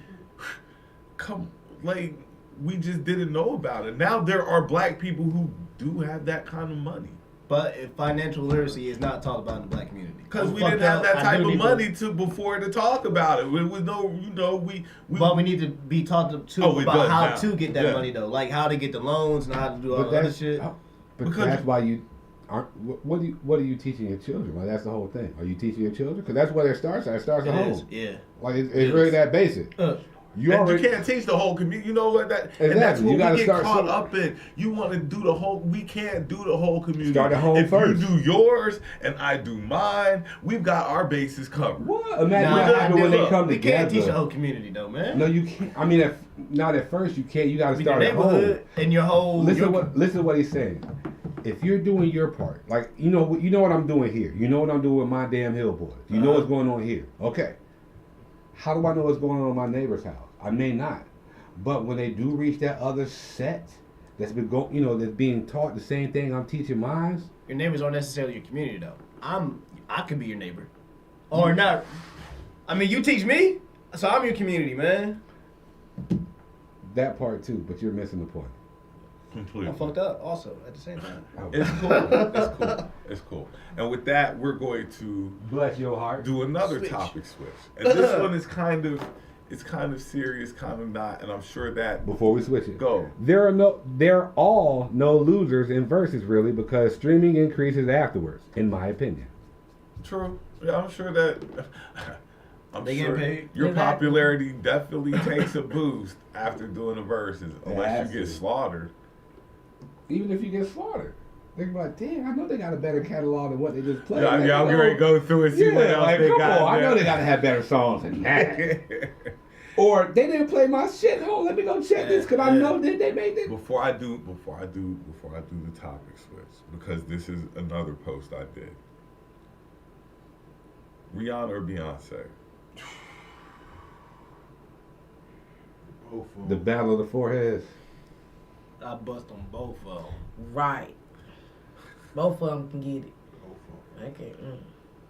we just didn't know about it. Now there are black people who do have that kind of money. But if financial literacy is not taught about in the black community. Because we didn't have that type of money before to talk about it. It was But we need to be taught about how to get that money though, like how to get the loans and how to do all that other shit. But that's why you aren't. What are you teaching your children? Like that's the whole thing. Are you teaching your children? Because that's where it starts. It starts at home. Yeah. Like it's really that basic. You can't teach the whole community. You know what that? Exactly. And that's what you we get caught up in. You want to do the whole. We can't do the whole community. Start at home first. If you do yours and I do mine, we've got our bases covered. What? Imagine what happens when they come together. We can't teach the whole community though, man. No, you can't. I mean, not at first you can't. You got to start your at home. neighborhood and your whole. Listen to what he's saying. If you're doing your part, like you know what I'm doing here. You know what I'm doing with my damn hillboys. You know what's going on here. Okay. How do I know what's going on in my neighbor's house? I may not. But when they do reach that other set that's that's being taught the same thing I'm teaching mine. Your neighbors aren't necessarily your community though. I could be your neighbor. Or not. I mean you teach me, so I'm your community, man. That part too, but you're missing the point. Completely. I fucked up also at the same time. It's cool. It's cool. And with that, we're going to bless your heart. Do another topic switch. And this one is kind of serious, kind of not, and I'm sure that before we switch it. Go. There are all no losers in verses really because streaming increases afterwards, in my opinion. True. Yeah, I'm sure that they get paid. Your popularity definitely takes a boost after doing the verses, unless you get slaughtered. Even if you get slaughtered, they're like, damn, I know they got a better catalog than what they just played. Yeah, I'm ready to go through and see what else they got. I know they got to have better songs than that. Or they didn't play my shit. Oh, let me go check this because I know that they made it. Before I do the topic switch, because this is another post I did. Rihanna or Beyonce? The battle of the foreheads. I bust on both of them. Right. Both of them can get it. Okay.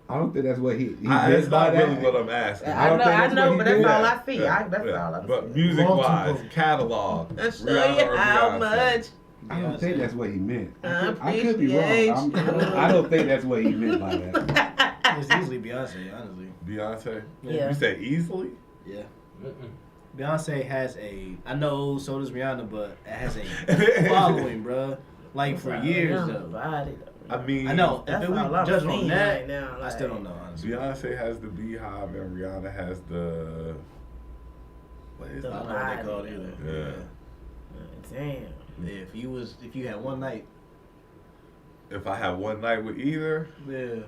I don't think that's what he that's not really what I'm asking. I know, but that's all I see. That's all I see. But music-wise, catalog. Let's show you how much. I don't think that's what he meant. I could be wrong. I don't think that's what he meant by that. It's easily Beyonce, honestly. Beyonce? Yeah. You say easily? Yeah. Beyonce has I know so does Rihanna, but it has a following, bro. Like for years though. I mean, I know. That's if we all I'm judge on seeing that, right now, I still don't know, honestly. Beyonce has the B.D.U.B and Rihanna has the. What is The that? I don't know what they call it either. Yeah. Damn. Yeah, if you had one night. If I had one night with either. Yeah.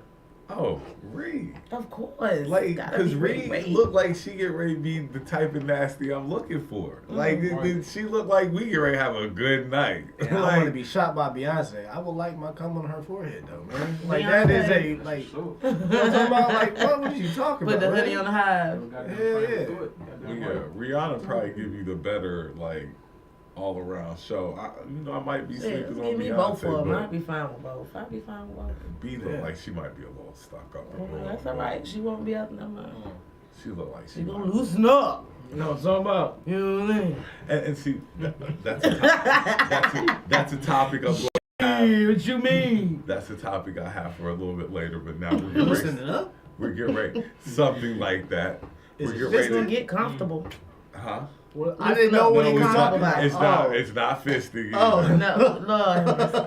Oh, Reed. Of course. Like, because Reed looked like she get ready to be the type of nasty I'm looking for. Like, she looked like we get ready to have a good night. And I want to be shot by Beyonce. I would like my cum on her forehead, though, man. Like, that is a, like, what I'm talking about? Like, what was you talking Put about? the hoodie on the hive. Yeah, Rihanna probably give you the better, like, all-around show. I might be sleeping on give me Beyonce, both of them. but I'd be fine with both. I'd be fine with both. B look like she might be a little stuck up. That's all right. She won't be up no more. She look like she gonna loosen up. You know what I'm talking about? You know what I mean? And see, that's a topic of. What you mean? That's a topic I have for a little bit later, but now we're getting ready. Something like that. We're getting ready to get comfortable. Huh? Well, I didn't know what he was talking about. It's not fisting. Oh no, Lord!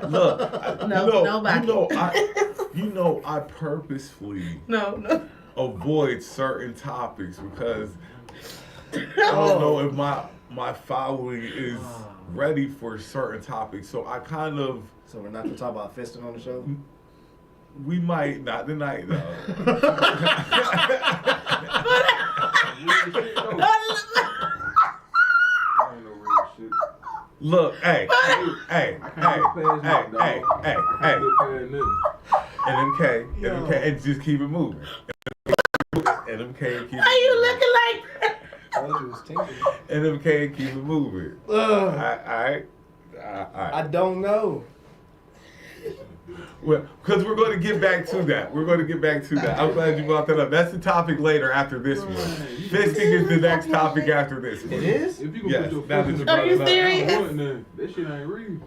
Look, nobody. I purposefully no avoid certain topics because I don't know if my following is ready for certain topics. So I kind of. So we're not gonna talk about fisting on the show. We might not tonight though. Look, hey, NMK, and just keep it moving. NMK, keep it moving. Why you looking like that? NMK, keep it moving. Alright. I don't know. Well, because we're going to get back to that. We're going to get back to that. I'm glad you brought that up. That's the topic later after this one. Fisting is the next topic after this one. It is? If you can Yes, put now your that foot you in brought Are you it up. serious? then that shit ain't real.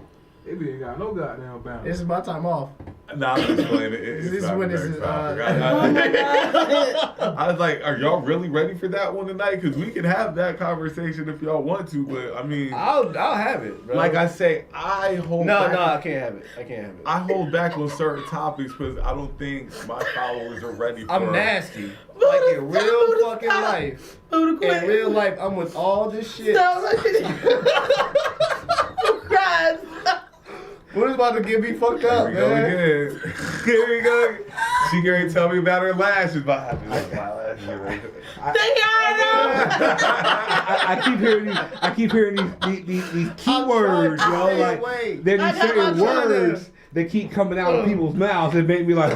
It ain't got no goddamn balance. This is my time off. Nah, I'm explaining it. It's This is not when the this next is, topic. Oh my God. I was like, are y'all really ready for that one tonight? Because we can have that conversation if y'all want to, but I mean, I'll have it, bro. like I say, I hold No, back. I can't have it. I can't have it. I hold back on certain topics because I don't think my followers are ready for I'm nasty. Like in real fucking life. Who the In queen? real life, I'm with all this shit. Stop. Christ. What is about to get me fucked up, Here we go man? again. Here we go. She gonna tell me about her lashes. But I just my lashes. I keep hearing these keywords, I'm yo. trying to Like stay away. there's I these got certain my shoulders. words that keep coming out of people's mouths that make me like.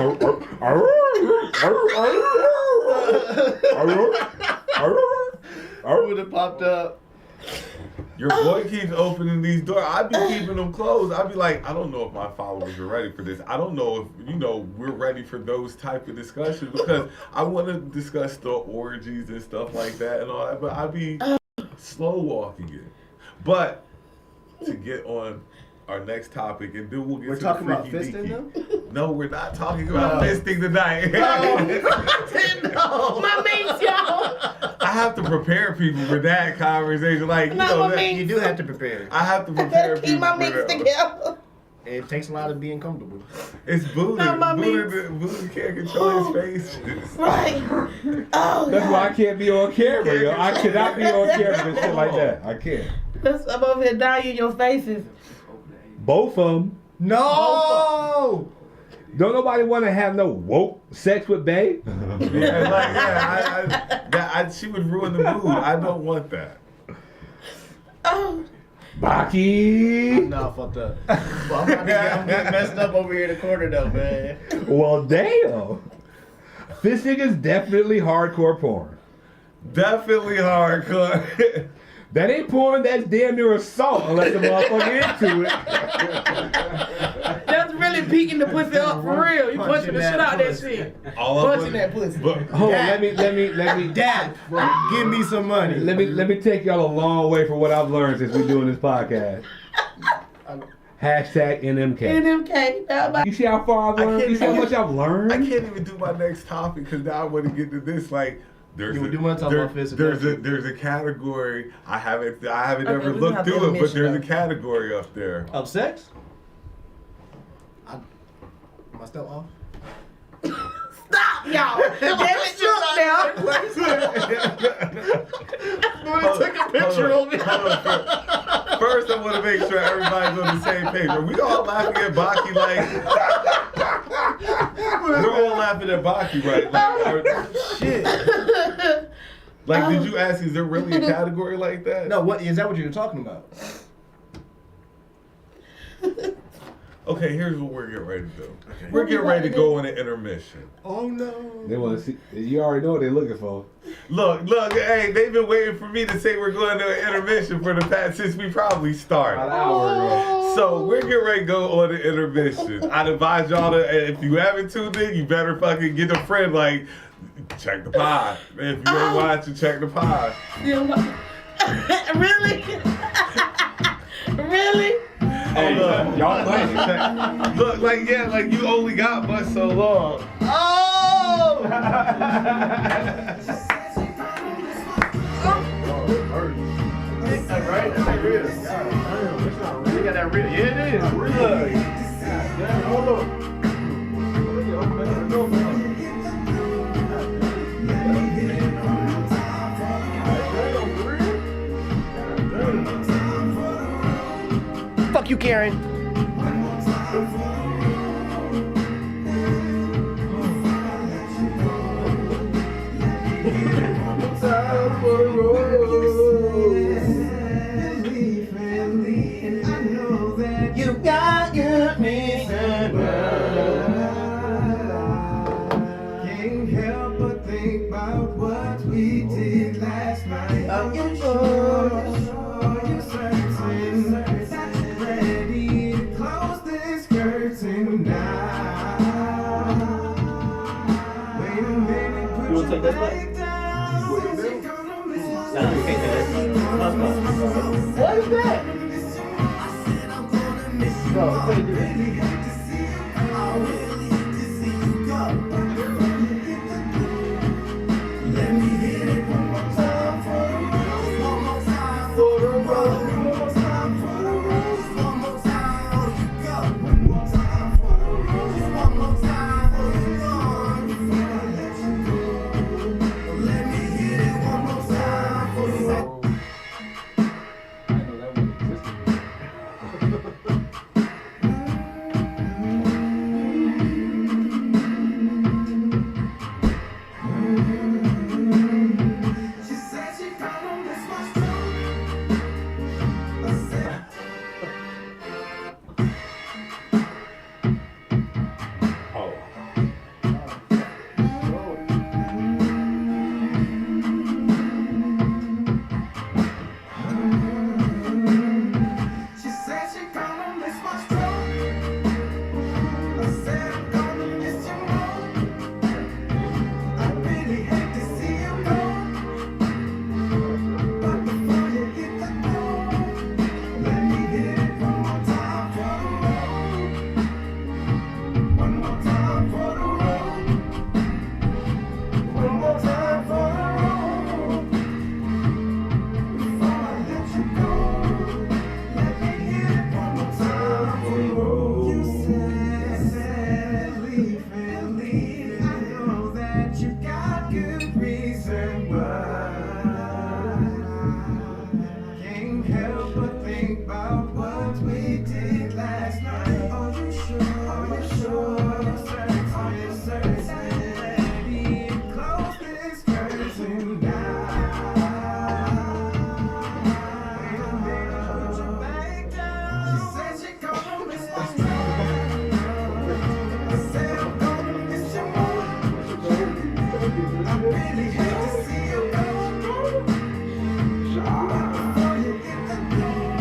I would have popped up. Your boy keeps opening these doors. I be keeping them closed. I be like, I don't know if my followers are ready for this. I don't know if we're ready for those type of discussions because I want to discuss the orgies and stuff like that and all that. But I be slow walking it. But to get on our next topic, and then we'll get We're to talking the about freaky fisting deaky. them? No, we're not talking about fisting tonight. No. My mates, y'all. I have to prepare people for that conversation. Like, Not my mates. You do have to prepare. I have to I prepare better people keep my for mates that. together. It takes a lot of being comfortable. It's Buddha. Not my Buddha can't control his face. Right. Oh, That's God. why I can't be on camera, yo. I cannot be on camera and shit like that. I can't. I'm over here dying in your faces. Both of them. No! Don't nobody want to have no woke sex with Bae? She would ruin the mood. I don't want that. Oh. Baki. Nah, fucked up. Well, I'm getting messed up over here in the corner though, man. Well, damn. Fisting is definitely hardcore porn. Definitely hardcore. That ain't porn, that's damn near assault unless the motherfucker into it. That's really beating the pussy up for real. You punching the shit out that pussy. shit. All of Punching that pussy. But Hold on, Dad. let me Dad, give me some money. let me take y'all a long way from what I've learned since we're doing this podcast. Hashtag NMK. NMK. You see how far I've learned? You see how much I've I learned? can't even do my next topic because now I want to get to this. Like, there's You wanna talk about fisting? there's a category I haven't ever we can looked have the through it, but intermission there's a though. category up there. Of sex? Am I still off? Stop, y'all. Damn it, look now. Took a picture of me. First, I want to make sure everybody's on the same page. Are we all laughing at Baki like? We're all laughing at Baki, right? Shit. Like, did you ask? Is there really a category like that? No, what is that? What you're talking about? Okay, here's what we're getting ready to do. We're getting ready to go on an intermission. Oh no. They want to see. You already know what they're looking for. Look, hey, they've been waiting for me to say we're going to an intermission for the past since we probably started. About an hour ago. So we're getting ready to go on an intermission. I'd advise y'all to, if you haven't tuned in, you better fucking get a friend, like, check the pod. If you ain't watching, check the pod. Really? Really? Hey, y'all playing. Look, like, yeah, like you only got but so long. Oh! Right? That's like real. You got that real. Yeah, it is. Real. Damn, hold on. Fuck you, Karen. You got good reason. Can't help but think about what we did last night. Are you sure? You're certain, ready to close this curtain. like this one? Nah, you can't do this. What is that? No, you can't do that. Let me hit it one more time for the road. One more time for the road. One more time for the road. One more time for the go. One more time for the road. One more time for the road. Before I let you go, let me hit it one more time for the road. I know that one existed. She said she gonna miss my stroke. I said, Oh. she said she gonna miss my stroke. I said I'm gonna miss you more. I really hate to see you go. But before you hit the road, let me hit it one more time for the road. One more time for the road. One more time for the road. Before I let you go, let me hit it one more time for the road. You said leave and leave. I know that you got good reason, but can't help but think about what we did last night. Are you sure? Are you sure? Are you certain? Are you certain? Let me close this curtain now. Put your back down. She said she gonna miss my stroke. I said I'm gonna miss you more. I really hate to see you go. Before you hit the road,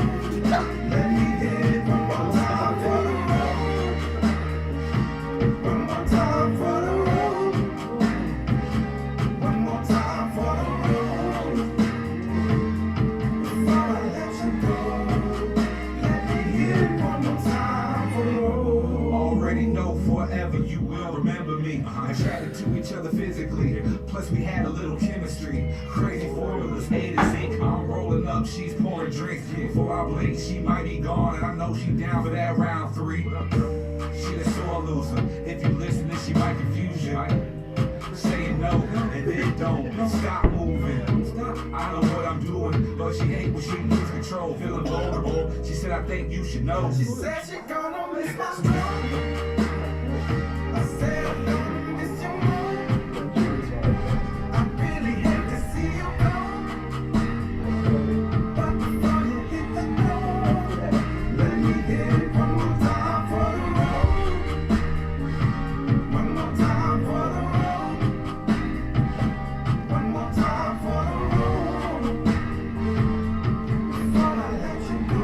let me hit it one more time for the road. One more time for the road. One more time for the road. Before I let you go, let me hit it one more time for the road. Already know forever you will remember me. Attracted to each other physically. Plus we had a little chemistry. Crazy formulas, A to Z. I'm rolling up, she's pouring drinks. Before I blink, she might be gone, and I know she down for that round 3. She the sore loser. If you listen, she might confuse you. Saying no, and then don't stop moving. I know what I'm doing, but she hate when she lose control. Feeling vulnerable. She said, I think you should know. She said she gonna miss my stroke. I said I'm gonna miss you more. I really hate to see you go. But before you hit the road, let me hit it one more time for the road. One more time for the road. One more time for the road. Before I let you go,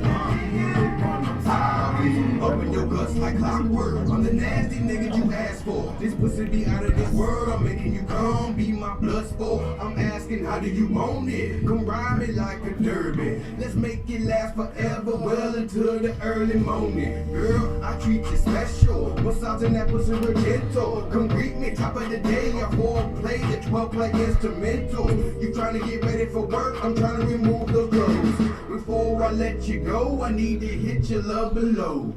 let me hit it one more time. Open your guts like clockwork. I'm the nasty nigga you asked for. This pussy be out of this world. I'm making you come be my blood sport. I'm asking how do you want it? Come ride me like a derby. Let's make it last forever, well into the early morning. Girl, I treat you special. Massaging that pussy real gentle. Come greet me top of the day. I 4-play the 12-play instrumental. You trying to get ready for work? I'm trying to remove the clothes. Before I let you go, I need to hit your love below.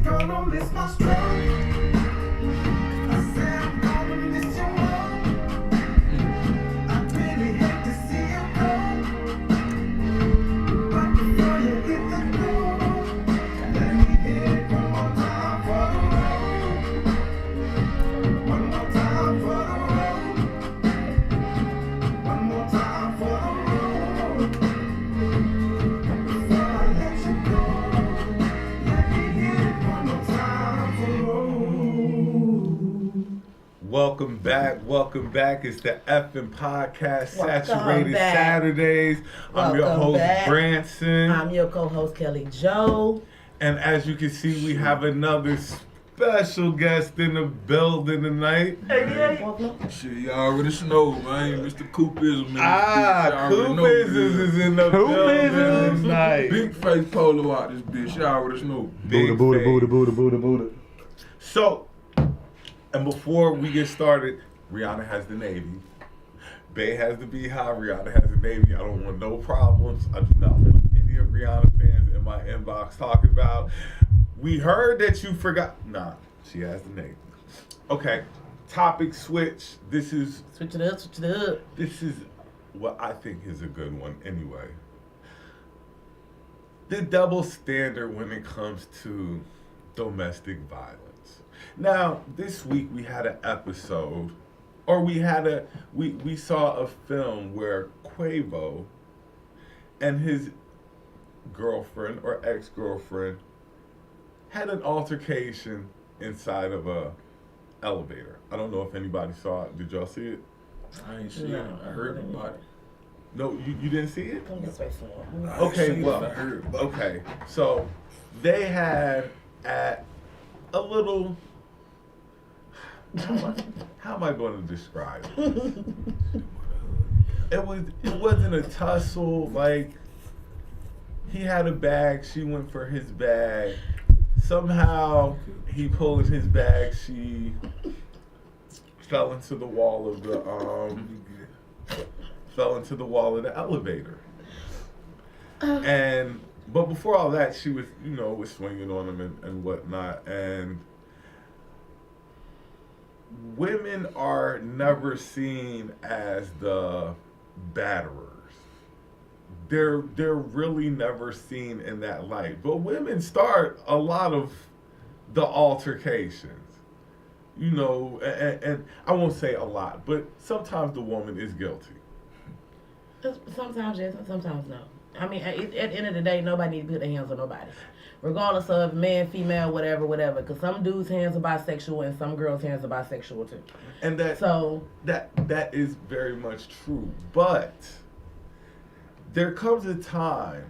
Gonna miss my stroke. I said I'm gonna miss you more. I really hate to see you go. But before you hit the road, let me hit it one more time for the road. One more time for the road. Welcome back. It's the effing podcast, Welcome Saturated back. Saturdays. I'm your Welcome host, back. Branson. I'm your co-host, Kelly Joe. And as you can see, we have another special guest in the building tonight. Shit, y'all already know, man. Mr. Coopism in this bitch. Y'all already know Coopism is in the building tonight. Big face polo out this bitch. Y'all already know. Big Buddha, face. Buddha, Buddha, Buddha, Buddha. So, and before we get started, Rihanna has the Navy. Bay has the Beehive. Rihanna has the Navy. I don't want no problems. I do not want any of Rihanna fans in my inbox talking about, we heard that you forgot. Nah, she has the Navy. Okay, topic switch. This is Switch it up. This is what I think is a good one anyway. The double standard when it comes to domestic violence. Now, this week we had an episode, or we saw a film where Quavo and his girlfriend or ex-girlfriend had an altercation inside of a elevator. I don't know if anybody saw it. Did y'all see it? I ain't seen No, it. I heard about it. No, you didn't see it? Come this way some more. I Okay, seen it, well, I heard about it. okay. So they had at a little. How am I going to describe it? It wasn't a tussle. Like, he had a bag. She went for his bag. Somehow he pulled his bag. She fell into the wall of the elevator. But before all that, she was swinging on him and whatnot. And women are never seen as the batterers. They're really never seen in that light. But women start a lot of the altercations. And I won't say a lot, but sometimes the woman is guilty. Sometimes yes, and sometimes no. I mean, at the end of the day, nobody needs to put their hands on nobody. Regardless of man, female, whatever. Because some dudes' hands are bisexual and some girls' hands are bisexual too. And that is very much true. But there comes a time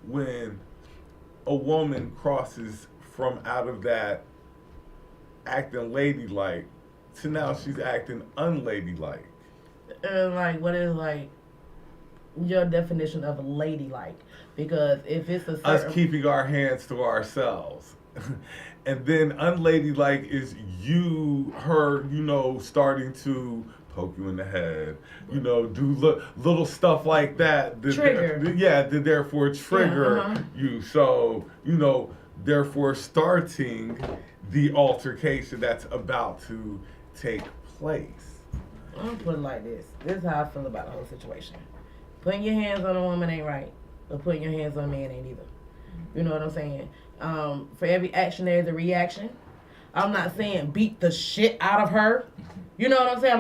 when a woman crosses from out of that acting ladylike to now she's acting unladylike. And what is your definition of ladylike? Because if it's a certain... Us keeping our hands to ourselves. And then unladylike is her, starting to poke you in the head, do little stuff like that. Trigger. To therefore trigger you. So, therefore starting the altercation that's about to take place. I'm gonna put it like this. This is how I feel about the whole situation. Putting your hands on a woman ain't right, but putting your hands on a man ain't either. You know what I'm saying? For every action, there's a reaction. I'm not saying beat the shit out of her. You know what I'm saying? I'm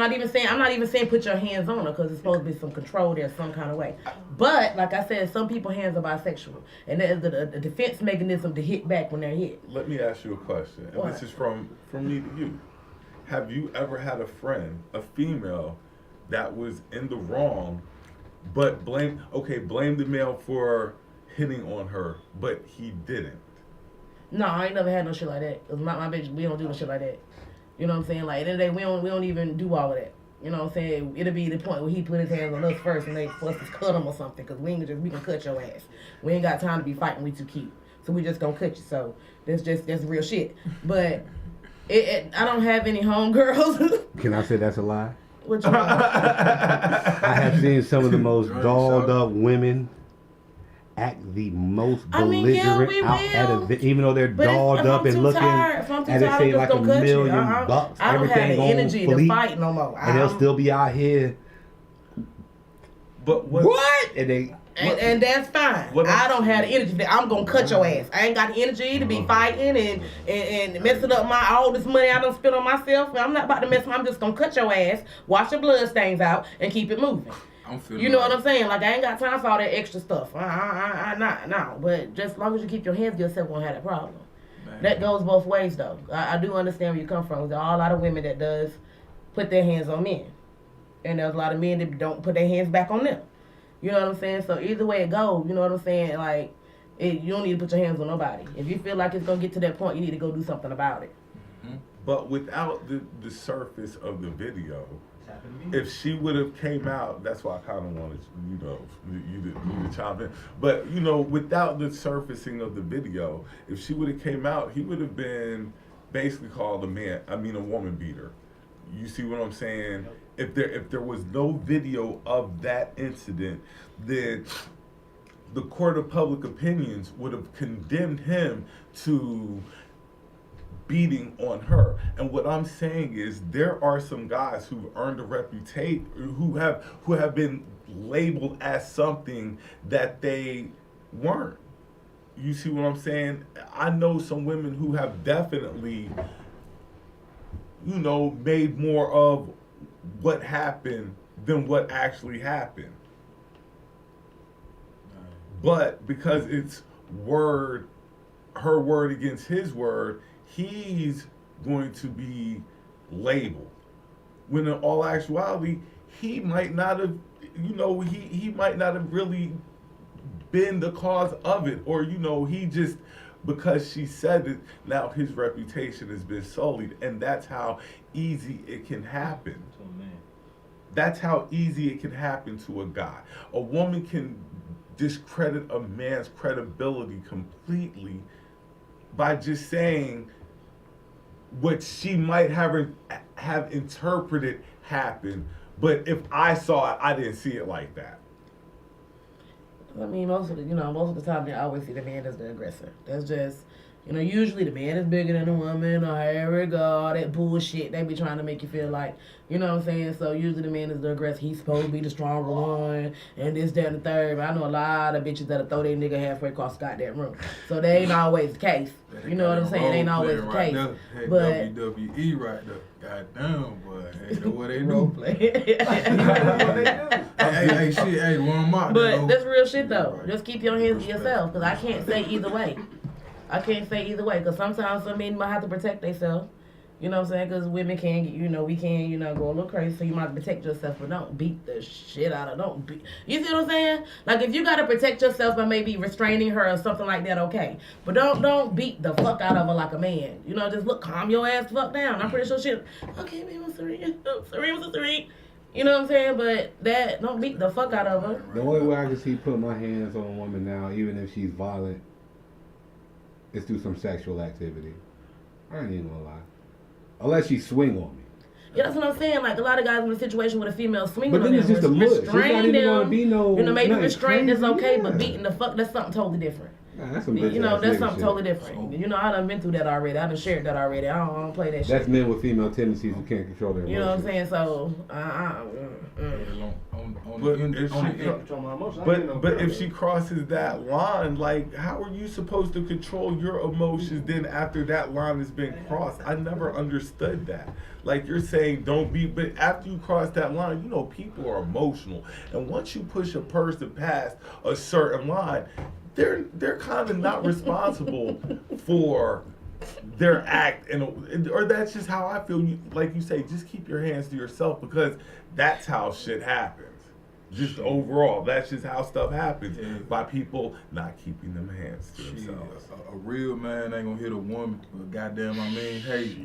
not even saying put your hands on her, because it's supposed to be some control there some kind of way. But like I said, some people's hands are bisexual, and there's a defense mechanism to hit back when they're hit. Let me ask you a question, and What? this is from me to you. Have you ever had a friend, a female, that was in the wrong, but blame the male for hitting on her, but he didn't? No, I ain't never had no shit like that. 'Cause my bitch, we don't do no shit like that. You know what I'm saying? Like, at the end of the day, we don't even do all of that. You know what I'm saying? It'll be the point where he put his hands on us first and they for us to cut him or something. Because we can cut your ass. We ain't got time to be fighting. We too cute. So we just gonna cut you. So that's real shit. But I don't have any homegirls. Can I say that's a lie? What you mean? I have seen some of the most dolled up women act the most belligerent out at event, even though they're But dolled up and looking and and it seems like $1 million bucks. I don't have Everything the on energy to fleek, fight no more. and they'll still be out here. But What? And they And that's fine. I don't have the energy. I'm gonna cut your ass. I ain't got the energy to be fighting and messing up all this money I done spent on myself. I'm not about to mess. I'm just gonna cut your ass, wash your blood stains out, and keep it moving. You know what I'm saying? Like, I ain't got time for all that extra stuff. No. But just as long as you keep your hands to yourself, won't have that problem. Man. That goes both ways, though. I do understand where you come from. There are a lot of women that does put their hands on men. And there's a lot of men that don't put their hands back on them. You know what I'm saying? So either way it goes, you know what I'm saying? Like, you don't need to put your hands on nobody. If you feel like it's going to get to that point, you need to go do something about it. But without the surface of the video, if she would have came out, that's why I kind of wanted, you to chime in. But, without the surfacing of the video, if she would have came out, he would have been basically called a woman beater. You see what I'm saying? If there was no video of that incident, then the court of public opinions would have condemned him to beating on her. And what I'm saying is there are some guys who've earned a reputation, who have been labeled as something that they weren't. You see what I'm saying? I know some women who have definitely, made more of what happened than what actually happened. But because it's her word against his word, he's going to be labeled. When in all actuality, he might not have, he might not have really been the cause of it, or he just, because she said it, now his reputation has been sullied, and that's how easy it can happen. That's how easy it can happen to a guy. A woman can discredit a man's credibility completely by just saying what she might have interpreted happened, but if I saw it, I didn't see it like that. I mean, most of the time they always see the man as the aggressor. That's just, usually the man is bigger than the woman, or however it go, all that bullshit. They be trying to make you feel like, you know what I'm saying? So usually the man is the aggressor. He's supposed to be the stronger one, and this, that, and the third. But I know a lot of bitches that'll throw their nigga halfway across the goddamn room. So that ain't always the case. You know what I'm saying? It ain't always the case. Hey, but WWE right there. Goddamn, boy. Ain't know what they do. role play. Hey, shit, hey, one more. But that's real shit though. Just keep your hands to yourself, because I can't say either way. Because sometimes some men might have to protect themselves. You know what I'm saying? Because women can, we can, go a little crazy. So you might have to protect yourself, but don't beat the shit out of, don't beat. You see what I'm saying? Like, if you got to protect yourself by maybe restraining her or something like that, okay. But don't beat the fuck out of her like a man. Just calm your ass the fuck down. I'm pretty sure shit. Okay, baby, I'm Serene. Serene was a Serene. You know what I'm saying? But don't beat the fuck out of her. The only way I can see putting my hands on a woman now, even if she's violent, is through some sexual activity. I ain't even gonna lie. Unless she swing on me. Yeah, that's what I'm saying. Like, a lot of guys in a situation with a female swinging But on then them, it's just a mush. It's not even them, gonna be no. maybe nothing restraint is crazy. okay, but Yeah. beating the fuck, that's something totally different. Nah, that's some bitch ass That's nigga something shit. totally different. I done been through that already. I done shared that already. I don't play that shit. That's men with female tendencies who can't control their emotions. You know what I'm saying? So, But if she crosses that line, like, how are you supposed to control your emotions then after that line has been crossed? I never understood that. Like, you're saying don't be, but after you cross that line, people are emotional. And once you push a person past a certain line, they're kind of not responsible for their act, or that's just how I feel. Like you say, just keep your hands to yourself, because that's how shit happens. Just overall, that's just how stuff happens, by people not keeping them hands to themselves. A real man ain't gonna hit a woman, but goddamn, hey,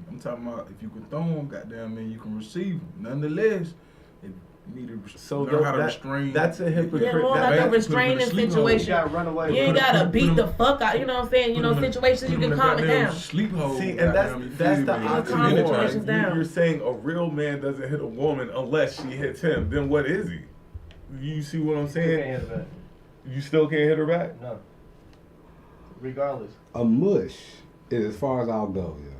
I'm talking about if you can throw them, goddamn, you can receive them. Nonetheless, if you need to learn how to restrain. That's a hypocrite. yeah, more like a restraining situation. You gotta run away. You ain't gotta beat the fuck out. You know what I'm saying? Situations you can calm it down. Sleep hold. See, and that's the situations down. You're saying a real man doesn't hit a woman unless she hits him. Then what is he? You see what I'm saying? You still can't hit her back? No. Regardless. A mush is as far as I'll go, yo.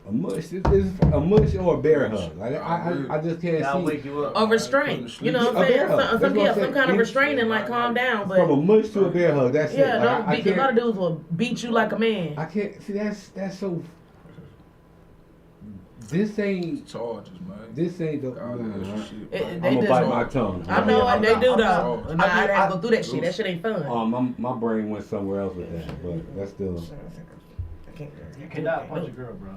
A mush is a mush or a bear hug. Like, I just can't That'll see. wake you up. Or restraint. You know what I'm A saying? bear hug. That's what I'm Some saying. kind of restraining, like calm down. But From a mush to a bear hug, that's it. yeah, Like, don't beat. A lot of dudes will beat you like a man. I can't see that's so. This ain't charges, man. This ain't the. God, that shit. I'm They gonna do. bite my tongue. I know what they do though. I Nah, I had to go through that shit. That shit ain't fun. My brain went somewhere else with that, but that's still. I can't. You cannot punch a girl, bro.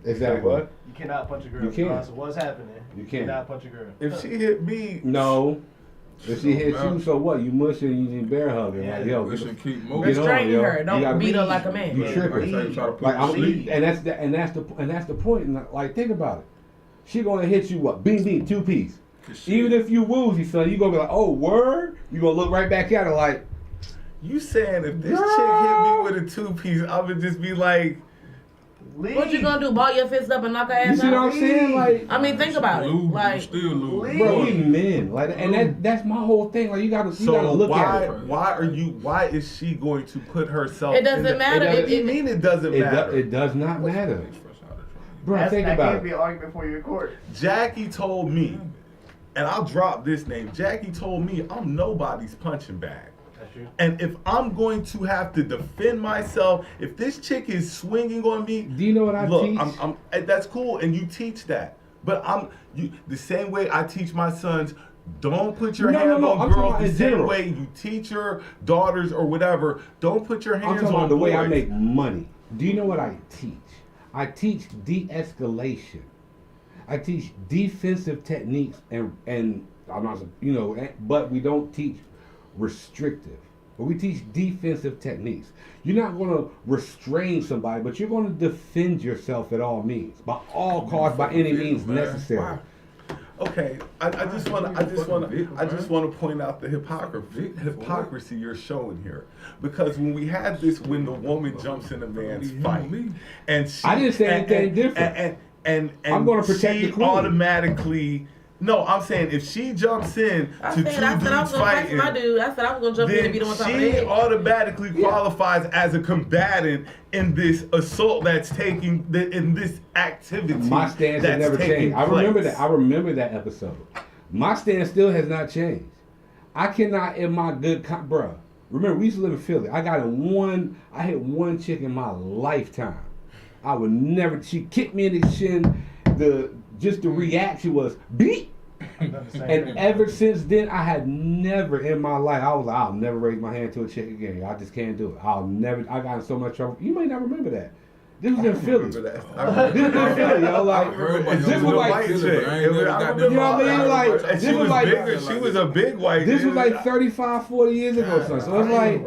Exactly. What? You cannot punch a girl. You can't. So what's happening? You You can't. cannot punch a girl. If she hit me, No. If she hits No, you, so what? You mushing and you need bear hugging. Yeah. Like, yo, We get should the- keep get moving. on, Restraining yo. her. You Don't gotta beat her leave. like a man. You Like, tripping. try to put Like, lead. and that's the point. And like, think about it. She gonna hit you what? Beam, 2 piece. Even if you woozy, son, you gonna be like, oh, word. You gonna look right back at her like, you saying if this chick hit me with a 2-piece, I would just be like, Leave. What you gonna do? Ball your fist up and knock her ass you see what out? I'm saying? Like, I mean, think about it. Lose, Like, you still lose. bro, we men. Like, and that's my whole thing. Like, you gotta look at it. why is she going to put herself? It doesn't matter. What do you mean it doesn't matter? It does not matter. Bro, That think can't about be it. an argument for you in court. Jackie told me, and I'll drop this name. Jackie told me I'm nobody's punching bag. That's true. And if I'm going to have to defend myself, if this chick is swinging on me, Do you know what I look, teach? that's cool, and you teach that. But the same way I teach my sons, don't put your hands No, on I'm talking girls about the in same general. way you teach your daughters or whatever. Don't put your I'm hands talking on about the way I boys. make money. Do you know what I teach? I teach de-escalation. I teach defensive techniques, and I'm not, but we don't teach restrictive. But we teach defensive techniques. You're not going to restrain somebody, but you're going to defend yourself at all means, by all costs, by any means necessary. Okay, I just want to point out the hypocrisy you're showing here, because when we had this, when the woman jumps in a man's fight, and she, I didn't say anything different. and I'm gonna protect she the queen. automatically. No, I'm saying if she jumps in I to said I was two dudes gonna fight fighting, my dude. I said I was gonna jump in and beat him on top of the she head. automatically qualifies as a combatant in this assault that's taking in this activity. My stance has that's never taking changed. I remember place. that. I remember that episode. My stance still has not changed. I cannot, in my bruh. Remember, we used to live in Philly. I hit one chick in my lifetime. I would never. She kicked me in the shin. The reaction was beat. And ever since then, I had never in my life, I was like, I'll never raise my hand to a chick again. I just can't do it. I got in so much trouble. You may not remember that. This was in Philly. This was in Philly, yo. Like, this was like, you know what I mean? Like, this was like, she was a big white. this was dude. like 35, 40 years ago, son. So it's like,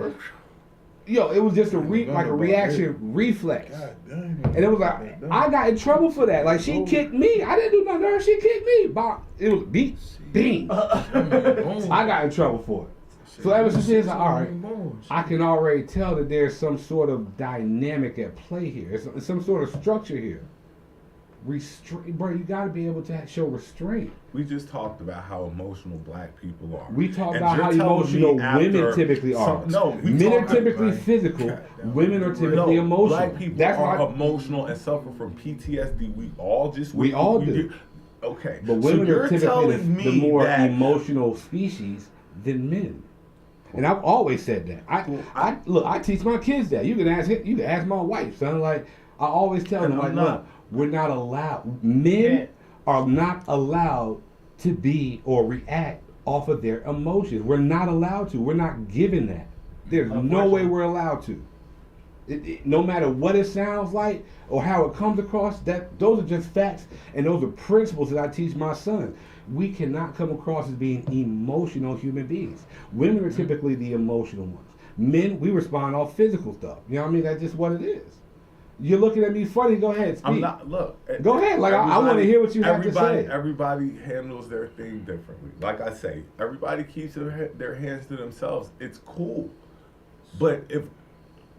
yo, it was just a reaction reflex. And it was like, I got in trouble for that. Like, she kicked me. I didn't do nothing to her. She kicked me. It was beat, bing. I got in trouble for it. So ever since then, it's like, all right, I can already tell that there's some sort of dynamic at play here. It's some sort of structure here. Bro, you got to be able to show restraint. We just talked about how emotional black people are. We talked And about you're how telling me emotional after women typically are. Men are typically physical. Women are typically emotional. Black people are emotional and suffer from PTSD. We all do. Okay, But women are typically the more that emotional species than men. And I've always said that. I teach my kids that. You can ask my wife, son. Like, I always tell them, like, look, we're not allowed. Men are not allowed to be or react off of their emotions. We're not allowed to. We're not given that. There's no way we're allowed to. No matter what it sounds like or how it comes across, those are just facts and those are principles that I teach my sons. We cannot come across as being emotional human beings. Women are typically the emotional ones. Men, we respond off physical stuff. You know what I mean? That's just what it is. You're looking at me funny. Go ahead, speak. I'm not. Look. Go ahead. Like, I want to hear what you have to say. Everybody handles their thing differently. Like I say, everybody keeps their hands to themselves. It's cool. But if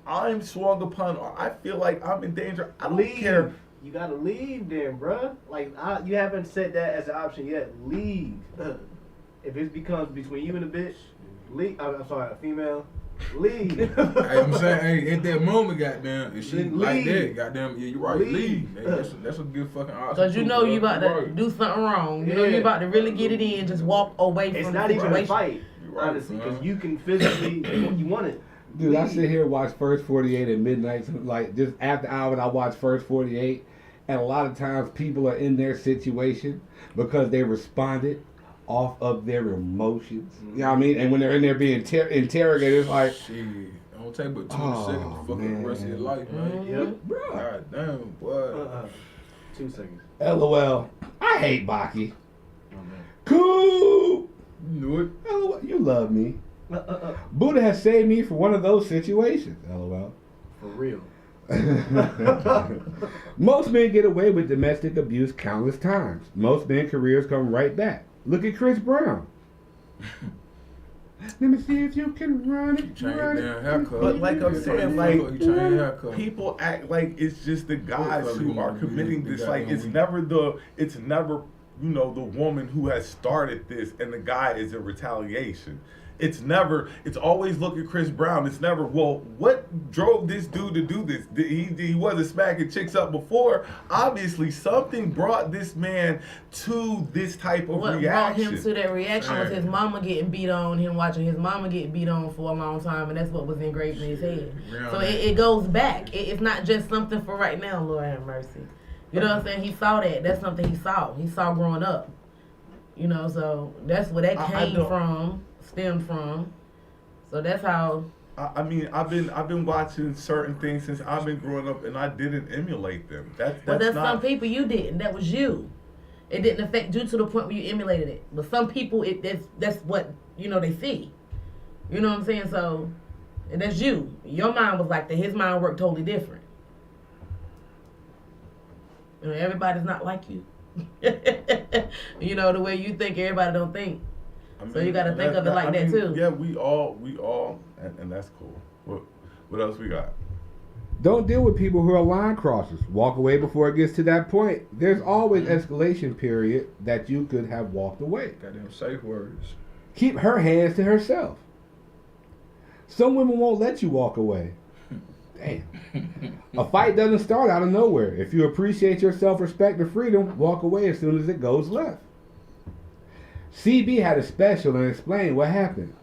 I'm swung upon or I feel like I'm in danger, I don't care. You gotta leave then, bruh. Like, you haven't said that as an option yet. Leave. If it becomes between you and a bitch, leave. I'm sorry, a female. Leave. Hey, I'm saying, hey, at that moment, goddamn, if she Then like leave. that, goddamn, yeah, you're right, leave. Hey, that's a good fucking option. Cause you know too, you about to right. do something wrong. You know you about to really get it in. Just walk away It's from not the even situation. a fight, You're right, honestly, because man. you can physically, you want it. Dude, I Leave. sit here and watch First 48 at midnight. Like, just after hours, I watch First 48. And a lot of times people are in their situation because they responded off of their emotions. You know what I mean? And when they're in there being interrogated, it's like, Shit, it don't take but 2 Oh, seconds to fuck up the rest of your life, man. Yep. bro. God damn, boy. 2 seconds. LOL. I hate Baki. Oh, man. Cool. You knew it. LOL. You love me. Buddha has saved me from one of those situations. LOL. For real. Most men get away with domestic abuse countless times. Most men's careers come right back. Look at Chris Brown. Let me see if you can run it. Change Run their it. haircut. But like I'm saying, You like change your haircut. people act like it's just the guys Well, who are committing this. Like it's never you know, the woman who has started this and the guy is in retaliation. It's always look at Chris Brown. It's never, well, what drove this dude to do this? He wasn't smacking chicks up before. Obviously, something brought this man to this type of What reaction. brought him to that reaction was his mama getting beat on, him watching his mama get beat on for a long time, and that's what was engraved in his head. So it goes back. It's not just something for right now, Lord have mercy. You know what I'm saying? He saw that. That's something he saw. He saw growing up. You know, so that's where that stemmed from. So that's how. I mean, I've been watching certain things since I've been growing up, and I didn't emulate them. That's not, some people you didn't. That was you. It didn't affect you to the point where you emulated it. But some people, that's what they see. You know what I'm saying? So, and that's you. Your mind was like that. His mind worked totally different. You know, everybody's not like you. You know, the way you think, everybody don't think. I mean, so you got to think of it like that too. Yeah, we all, and that's cool. What else we got? Don't deal with people who are line crossers. Walk away before it gets to that point. There's always escalation period that you could have walked away. Goddamn safe words. Keep her hands to herself. Some women won't let you walk away. Damn. A fight doesn't start out of nowhere. If you appreciate your self-respect and freedom, walk away as soon as it goes left. CB had a special and explained what happened.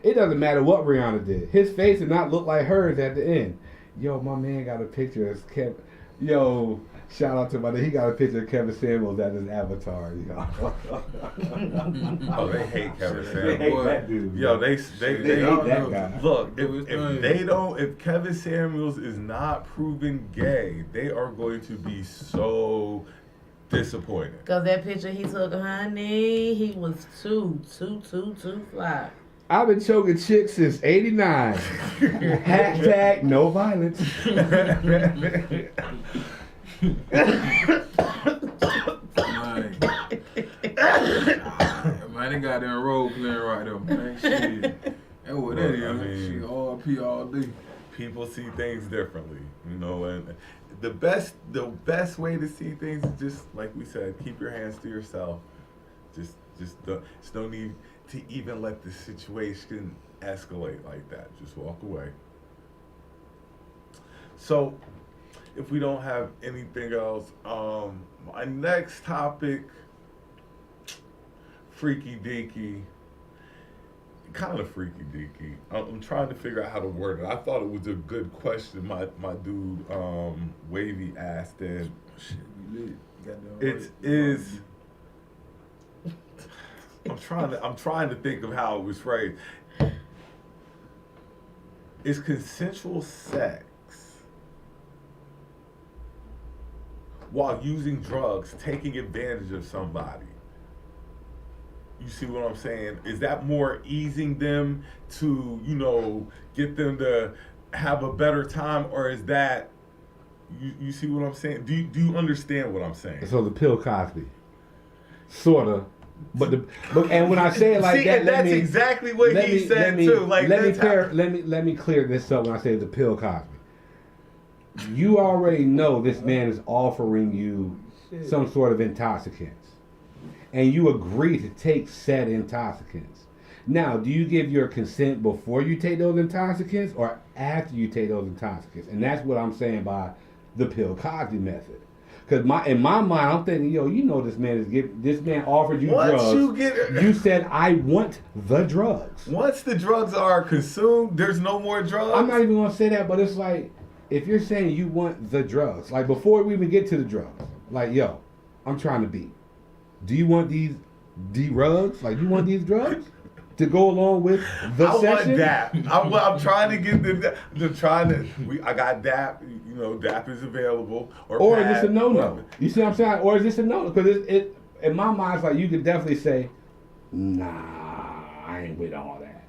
It doesn't matter what Rihanna did. His face did not look like hers at the end. Yo, my man got a picture of Kevin. Yo, shout out to my man. He got a picture of Kevin Samuels at his avatar. Yo. Oh, they hate Kevin Samuels. They hate that dude. Yo, they hate that guy. Look, if Kevin Samuels is not proven gay, they are going to be so disappointed. Because that picture he took, honey, he was too fly. I've been choking chicks since '89. Hashtag no violence. Man, they got that role playing right there, man. Shit. That's what that is. I mean, shit, RP all day. People see things differently, you know, and the best way to see things is just like we said, keep your hands to yourself. There's no need to even let the situation escalate like that. Just walk away. So, if we don't have anything else, my next topic, freaky deaky, kind of freaky deaky. I'm trying to figure out how to word it. I thought it was a good question my dude Wavy asked, and Shit, we lit. it is. I'm trying to think of how it was phrased. Is consensual sex while using drugs taking advantage of somebody? You see what I'm saying? Is that more easing them to, get them to have a better time, or is that you see what I'm saying? Do you understand what I'm saying? So the Bill Cosby, sorta. But when I say it like see, that, that's exactly what he said too. Like, let me clear this up when I say the Bill Cosby. You already know this man is offering you some sort of intoxicants, and you agree to take said intoxicants. Now, do you give your consent before you take those intoxicants or after you take those intoxicants? And that's what I'm saying by the Bill Cosby method. Because in my mind, I'm thinking, this man offered you drugs. You said, I want the drugs. Once the drugs are consumed, there's no more drugs. I'm not even going to say that, but it's like, if you're saying you want the drugs, like before we even get to the drugs, like, yo, I'm trying to beat. Do you want these drugs? Like, you want these drugs? to go along with the I session? want DAP. I'm trying to get I got DAP. You know, DAP is available. Or is Pad, this a no-no? You see what I'm saying? Or is this a no-no? Because it in my mind, it's like you could definitely say, nah, I ain't with all that.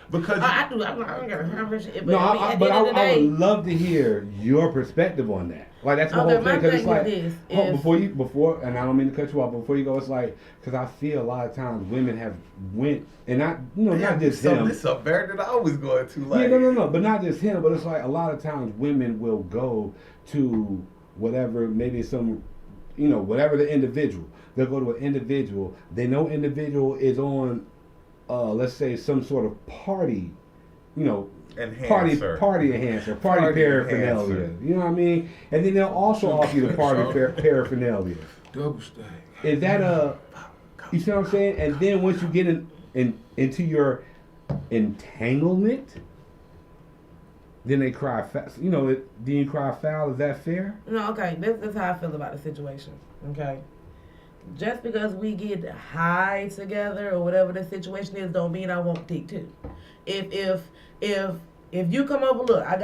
Because I do. I'm not gonna. No, I would love to hear your perspective on that. Like that's the whole thing. Because it's like, before, and I don't mean to cut you off. But before you go, it's like because I feel a lot of times women have went and not not just him. This is a bear that I was going to like. Yeah, no, but not just him. But it's like a lot of times women will go to whatever, maybe some, whatever the individual. They'll go to an individual. They know individual is on. Let's say some sort of party, Enhancer. party enhancer, party paraphernalia. enhancer. You know what I mean? And then they'll also offer you the party paraphernalia. Double stack. Is that you see what I'm saying? And then once you get into your entanglement, then they cry foul. Then you cry foul. Is that fair? No, okay. This is how I feel about the situation. Okay. Just because we get high together or whatever the situation is, don't mean I won't dick too. If you come over, look, I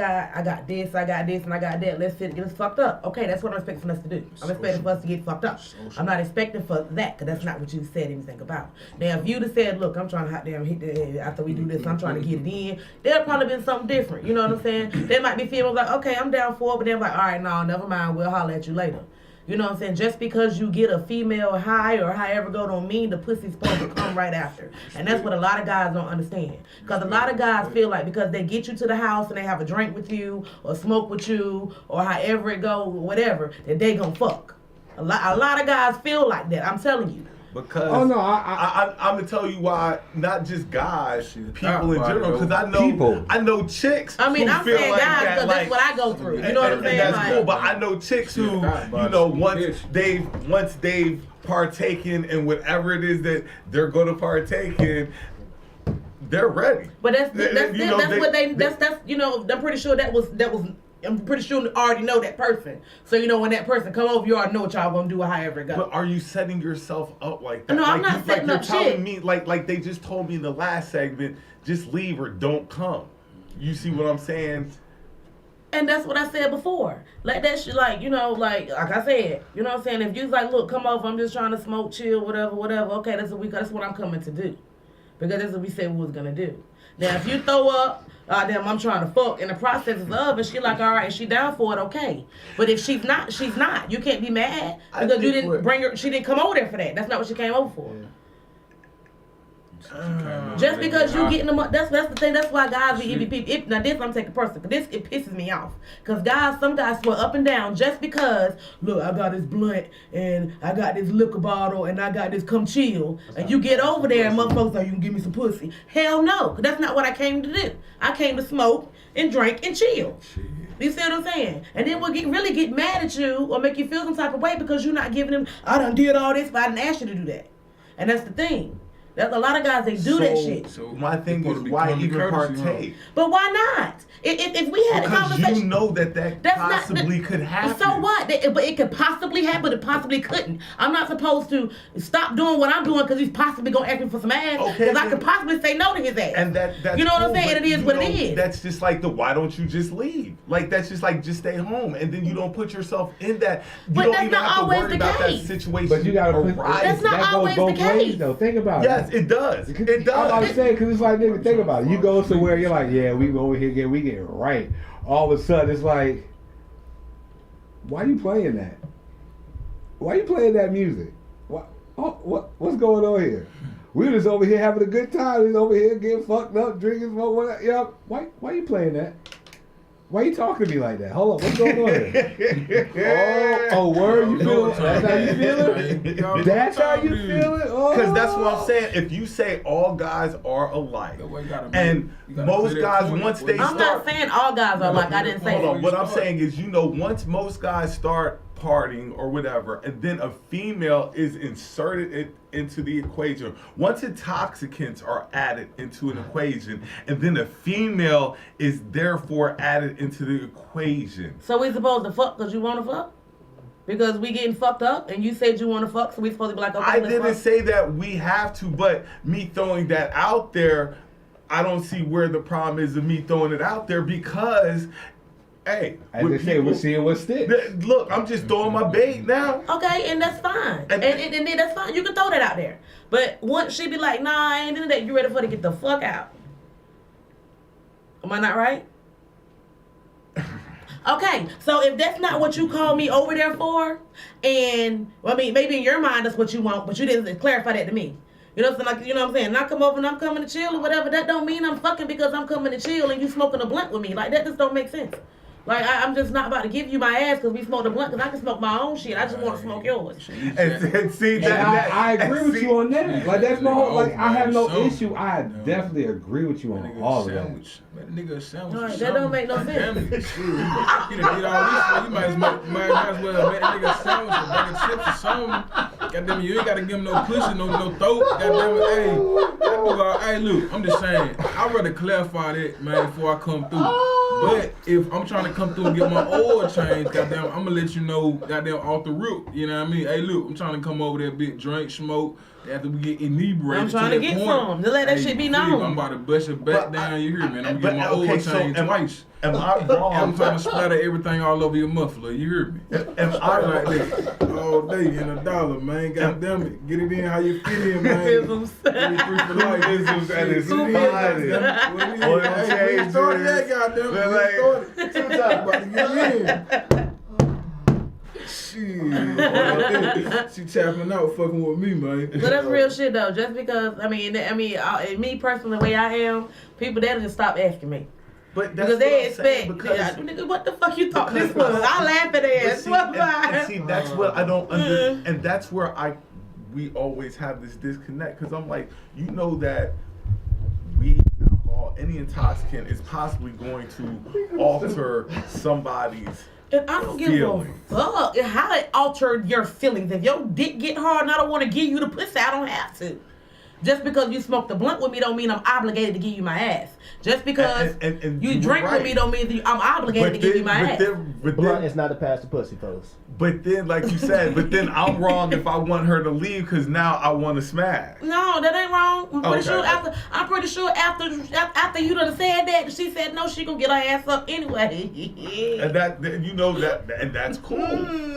got this, and I got that. Let's sit, get us fucked up. Okay, that's what I'm expecting us to do. I'm expecting for us to get fucked up. I'm not expecting for that, because that's not what you said anything about. Now, if you'd have said, look, I'm trying to hot damn hit the after we do this, I'm trying to get it in, there'd probably been something different. You know what I'm saying? They might be feeling like, okay, I'm down for it, but they're like, all right, no, never mind, we'll holler at you later. You know what I'm saying? Just because you get a female high or however go don't mean the pussy's supposed to come right after. And that's what a lot of guys don't understand. Because a lot of guys feel like because they get you to the house and they have a drink with you or smoke with you or however it go, whatever, that they gonna fuck. A lot of guys feel like that. I'm telling you. Because I'm gonna tell you why. Not just guys, people in general. Because I know chicks. I mean, who I'm feel saying like guys that, because that's what I go through. You know what I'm saying? That's like, cool. But I know chicks who, once they've partaken in whatever it is that they're going to partake in, they're ready. But that's I'm pretty sure that was. I'm pretty sure you already know that person. So, when that person come over, you already know what y'all gonna do or however it goes. But are you setting yourself up like that? No, I'm not setting up shit. You're telling me, like they just told me in the last segment, just leave or don't come. You see what I'm saying? And that's what I said before. Like that shit, like I said, you know what I'm saying? If you's like, look, come over, I'm just trying to smoke, chill, whatever, okay, that's what I'm coming to do. Because that's what we said we was gonna do. Now, if you throw up, damn, I'm trying to fuck, and the process is of, and she like, all right, she down for it, okay. But if she's not, she's not. You can't be mad because you didn't bring her. She didn't come over there for that. That's not what she came over for. Yeah. Just because you getting them up, that's the thing. That's why guys be people. Now this I'm taking personal, because it pisses me off. Because some guys swear up and down just because, look, I got this blunt and I got this liquor bottle and I got this come chill, and you get over there and motherfuckers like, you can give me some pussy. Hell no, because that's not what I came to do. I came to smoke and drink and chill. You see what I'm saying? And then we'll really get mad at you or make you feel some type of way because you're not giving them, I done did all this, but I didn't ask you to do that. And that's the thing. There's a lot of guys, they do that shit. So my thing is, why even partake? But why not? If we had a conversation, because you know that possibly could happen. So what? But it could possibly happen, but it possibly couldn't. I'm not supposed to stop doing what I'm doing because he's possibly going to ask me for some ass. Because I could possibly say no to his ass. And that's you know cool, what I'm saying? And it is what it is. That's just like why don't you just leave? Like, that's just like, just stay home. And then you don't put yourself in that. You don't even have to worry about that situation. But you got to put, that's not always the case. Ways, though. Think about it. Yes, it does. It does. I'm about to say, because it's like, nigga, think about it. You go somewhere, you're like, yeah, we over here, we get right. All of a sudden, it's like, why you playing that? Why you playing that music? What's going on here? We just over here having a good time. Just over here getting fucked up, drinking, smoke, whatever. Yeah. Why you playing that? Why you talking to me like that? Hold on, what's going on here? oh, word, you feel it? That's how you feeling? That's how you feeling? Because that's what I'm saying. If you say all guys are alike, and most guys, once they start... I'm not saying all guys are alike. I didn't say that. Hold on. What I'm saying is, once most guys start partying or whatever, and then a female is inserted into the equation. Once intoxicants are added into an equation, and then a female is therefore added into the equation. So we supposed to fuck because you want to fuck? Because we getting fucked up, and you said you want to fuck, so we supposed to be like, okay, I let's didn't fuck. say that we have to, but me throwing that out there, I don't see where the problem is of me throwing it out there because, hey, As they say, we're seeing what sticks. Look, I'm just throwing my bait now. Okay, and that's fine. And then that's fine. You can throw that out there. But once she be like, nah, I ain't into that, you ready for her to get the fuck out. Am I not right? Okay, so if that's not what you call me over there for, and I mean, maybe in your mind that's what you want, but you didn't clarify that to me. You know what I'm saying? Like, you know what I'm saying? And I come over and I'm coming to chill or whatever. That don't mean I'm fucking because I'm coming to chill and you smoking a blunt with me. Like, that just don't make sense. Like, I'm just not about to give you my ass because we smoked a blunt because I can smoke my own shit. I just want to smoke yours. And see And that, I agree with you on that. Like that's my whole. Like I have no So, issue. I definitely agree with you on all of that. Make a nigga a sandwich. All right, or that don't make no something. sense. Damn it. Shit, you done did all this. You might as well make that nigga a sandwich, a bag of chips or something. Goddamn it, you ain't gotta give him no pussy, no throat. Goddamn it, hey, that nigga, hey, look, I'm just saying. I'd rather clarify that, man, before I come through. But if I'm trying to come through and get my oil changed, goddamn, I'm gonna let you know, goddamn, off the rip. You know what I mean? Hey, look, I'm trying to come over there, big drink, smoke. After we get inebriated, I'm trying to get some. To let that shit be known. I'm about to bust your back down. You hear me? And I'm getting my oil changed twice. am I wrong? I'm trying to splatter everything all over your muffler. You hear me? Am I Like that all day and $1, man. God damn it, get it in how you fit in, man. Isms. 33 for life. Isms at its Get it in, finest. goddamn it. Oil Hey, we changes. started that, goddamn it. We Like, started. About to get in. Shit. She tapping out, fucking with me, man. But that's real shit though. Just because me personally, the way I am, people that'll just stop asking me But that's because they what I'm saying, expect. because Nigga, what the fuck you thought this was? I laugh at their ass. and see, that's what I don't understand, and that's where we always have this disconnect because I'm like, you know that weed, alcohol, any intoxicant is possibly going to alter somebody's. And I don't give feelings. a fuck how it altered your feelings. If your dick get hard and I don't want to give you the pussy, I don't have to. Just because you smoked a blunt with me don't mean I'm obligated to give you my ass. Just because And you were drink with right. me don't mean that I'm obligated to give you my ass. Blunt is not to pass the pussy, folks. But then, like you said, I'm wrong if I want her to leave because now I want to smash. No, that ain't wrong. I'm pretty sure Okay. after you done said that, she said no, she gonna get her ass up anyway. And and that's cool.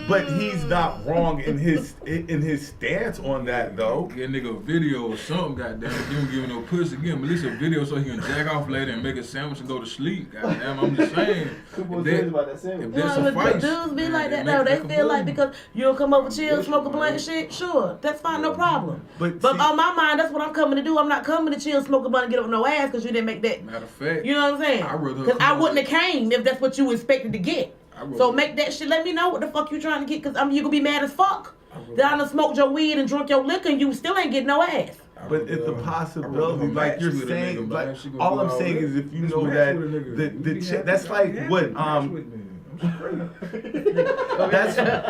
But he's not wrong in his stance on that though. Get a nigga a video or something, goddamn. If you don't give him no pussy, give him at least a video so he can jack off later and make a sandwich and go to sleep. Goddamn, I'm just saying. If that's a fight, Dudes be like that though. They feel like because you'll come over, chill, smoke a blunt and shit. Sure, that's fine, no problem. But see, on my mind, that's what I'm coming to do. I'm not coming to chill, smoke a blunt, and get up no ass because you didn't make that. matter of fact, You know what I'm saying? I'd rather Because I come wouldn't over- have came if that's what you expected to get. So make that shit. Let me know what the fuck you trying to get, because you gonna be mad as fuck. That I done smoked your weed and drunk your liquor and you still ain't getting no ass. But it's the possibility, like you're saying, like She gonna all do I'm all saying that. is if you Just know match that with a nigga. the You chick, be that's happy, like what match with me. I'm straight.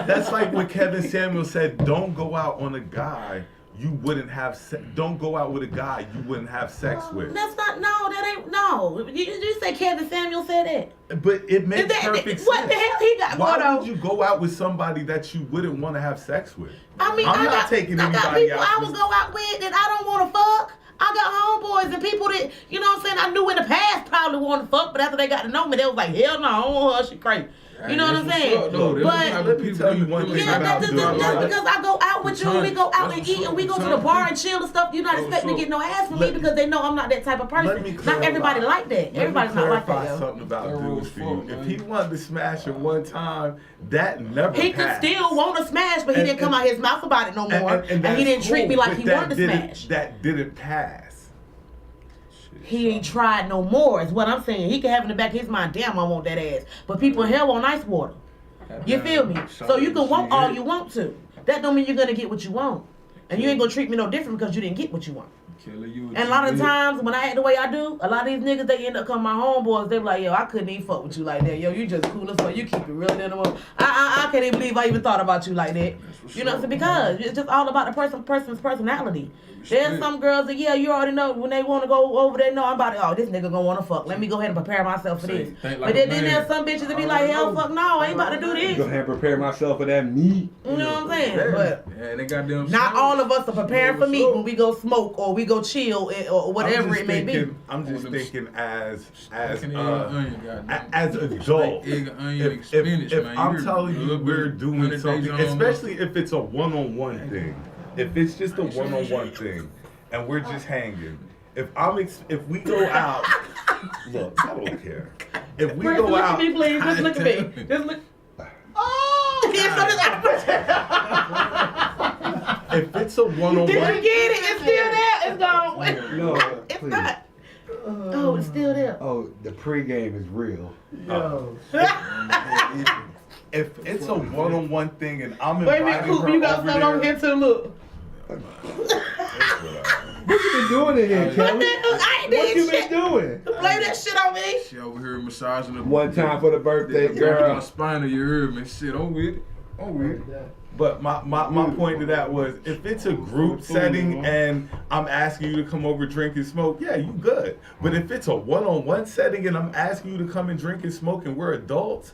that's like what Kevin Samuel said. Don't go out on a guy you wouldn't have. Don't go out with a guy you wouldn't have sex with. That's not. No, that ain't. No. You say Kevin Samuel said that? But it makes perfect sense. What the hell he got going Why on? would you go out with somebody that you wouldn't want to have sex with? I mean, I'm I not got, taking I got anybody people out I with- would go out with that I don't want to fuck. I got homeboys and people that, you know what I'm saying, I knew in the past probably wanted to fuck, but after they got to know me, they was like, hell no, I don't want her, she crazy. You know what I'm saying? But let me tell you one thing yeah, about just doing it. because I go out with you and we go out and eat and we go to the bar and chill and stuff, you're not expecting to get no ass from me because they know I'm not that type of person. Not everybody like that. Everybody's not like that, Let me clarify yo. something about dudes for you. If he wanted to smash it one time, that never He could passed. still want to smash, but he didn't come out his mouth about it no more. And that's he didn't treat cool, me like but he that wanted to didn't- smash. That didn't pass. He ain't tried no more, is what I'm saying. He can have in the back of his mind, damn, I want that ass. But people in hell want ice water. You feel me? So you can want all you want to. That don't mean you're gonna get what you want. And you ain't gonna treat me no different because you didn't get what you want. Kelly, you And a lot of times when I act the way I do, a lot of these niggas, they end up coming my homeboys. They be like, yo, I couldn't even fuck with you like that. Yo, you just cool as fuck. You keep it real than the one. I can't even believe I even thought about you like that. You know, so because it's just all about the person's personality. There's some girls that, yeah, you already know when they want to go over there, no, I'm about to, oh, this nigga gonna want to fuck. Let me go ahead and prepare myself for this. Like but then there's some bitches that be like, hell, fuck no, I ain't about to do this. Go ahead and prepare myself for that meat. You know what I'm saying? But yeah, they got them. not all of us are preparing for meat when we go smoke or we go chill or whatever it may be. I'm just thinking as adults. If I'm telling you we're doing something, especially if it's a one-on-one thing, if it's just a one-on-one thing, and we're just hanging. If we go out, look, I don't care. If we go out, look at me, please. Just look at me. Just look. Oh, if it's a one-on-one, did you get it? It's still there. It's gone. No, It's please. not. Oh, it's still there. Oh, the pregame is real. Yo. if it's a one-on-one thing and I'm Wait a inviting minute, Coop, her you got over something on there, here to look. What you been doing in here, Kelly? I ain't What did you shit. been doing? Blame that shit on me. She over here massaging the One time for the birthday, my girl. spine, you heard me. Shit, I'm with it. I'm with it. but my point to that was, if it's a group setting and I'm asking you to come over, drink and smoke, yeah, you good. But if it's a one-on-one setting and I'm asking you to come and drink and smoke and we're adults,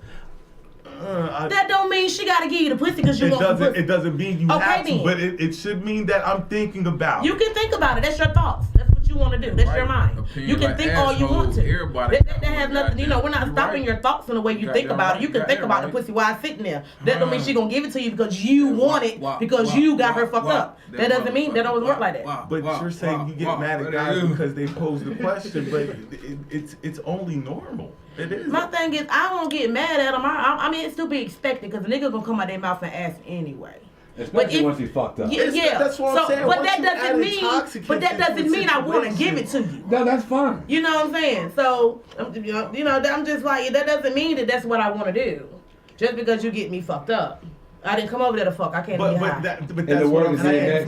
That don't mean she gotta give you the pussy because you want the pussy. it doesn't mean you Okay, have to, then. but it should mean that I'm thinking about You it. can think about it. That's your thoughts. That's what you want to do. That's your mind. Opinion You can like think all you want to. assholes, everybody That got has one nothing. You know, we're not goddamn- stopping you your thoughts in the way you think Goddamn about it. right. You can think Goddamn about the right. pussy while sitting there. That don't mean she gonna give it to you because you want it because you got her fucked up. That doesn't mean that don't work like that. But you're saying you get mad at guys because they pose the question, but it's only normal. It is. My thing is, I won't get mad at them. I mean, it's to be expected because the nigga gonna come out their mouth and ask anyway. Especially if- once he fucked up. Yeah. That's what I'm saying. But Once that you doesn't add mean. intoxicants But that into doesn't the mean I want to give situation. it to you. No, that's fine. You know what I'm saying? So, I'm just like, that doesn't mean that that's what I want to do. Just because you get me fucked up. I didn't come over there to fuck. I can't be high. But In that's the what word I'm of saying.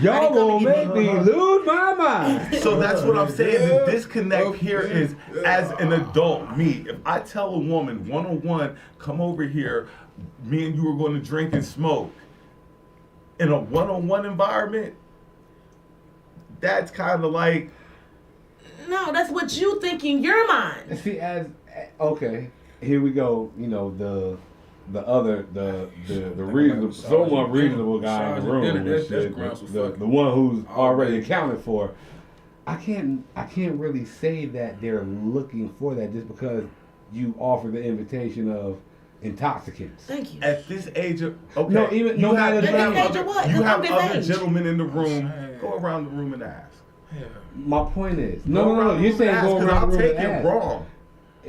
y'all gonna make me lose my mind. So that's what I'm saying. The disconnect here is, as an adult, me, if I tell a woman one-on-one, come over here, me and you are going to drink and smoke, in a one-on-one environment, that's kind of like, No, that's what you think in your mind. See, okay, here we go. You know the reasonable, somewhat reasonable guy in the room, and shit, the one who's already accounted for. I can't really say that they're looking for that just because you offer the invitation of intoxicants. Thank you. at this age of, okay, No, even no matter At this age of what? you Because have I'm this other age. gentlemen in the room, go around the room and ask. My point is, Go no. around the You're room saying and go ask, 'cause around I'll the room take and it ask. wrong.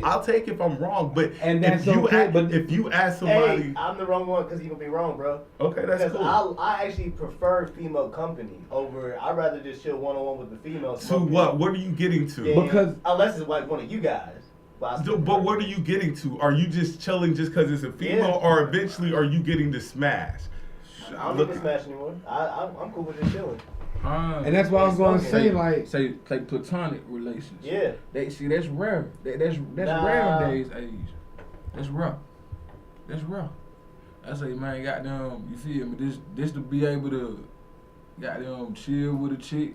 I'll take if I'm wrong, but And that's if you okay, but- if you ask somebody, Hey, I'm the wrong one because you gonna be wrong, bro. okay, that's Because cool. I actually prefer female company over. I'd rather just chill one-on-one with the females. To what? What are you getting to? Yeah, Because- unless it's like one of you guys. But, I still But what are you getting to? Are you just chilling just because it's a female, Yeah. or eventually are you getting to smash? I don't need to smash anymore. I'm cool with just chilling. And that's why I was going to say, like, say platonic relations. Yeah. That's rare. That's Nah. rare nowadays age. That's rough. That's rough. I say, man, goddamn, you feel me? This to be able to goddamn chill with a chick.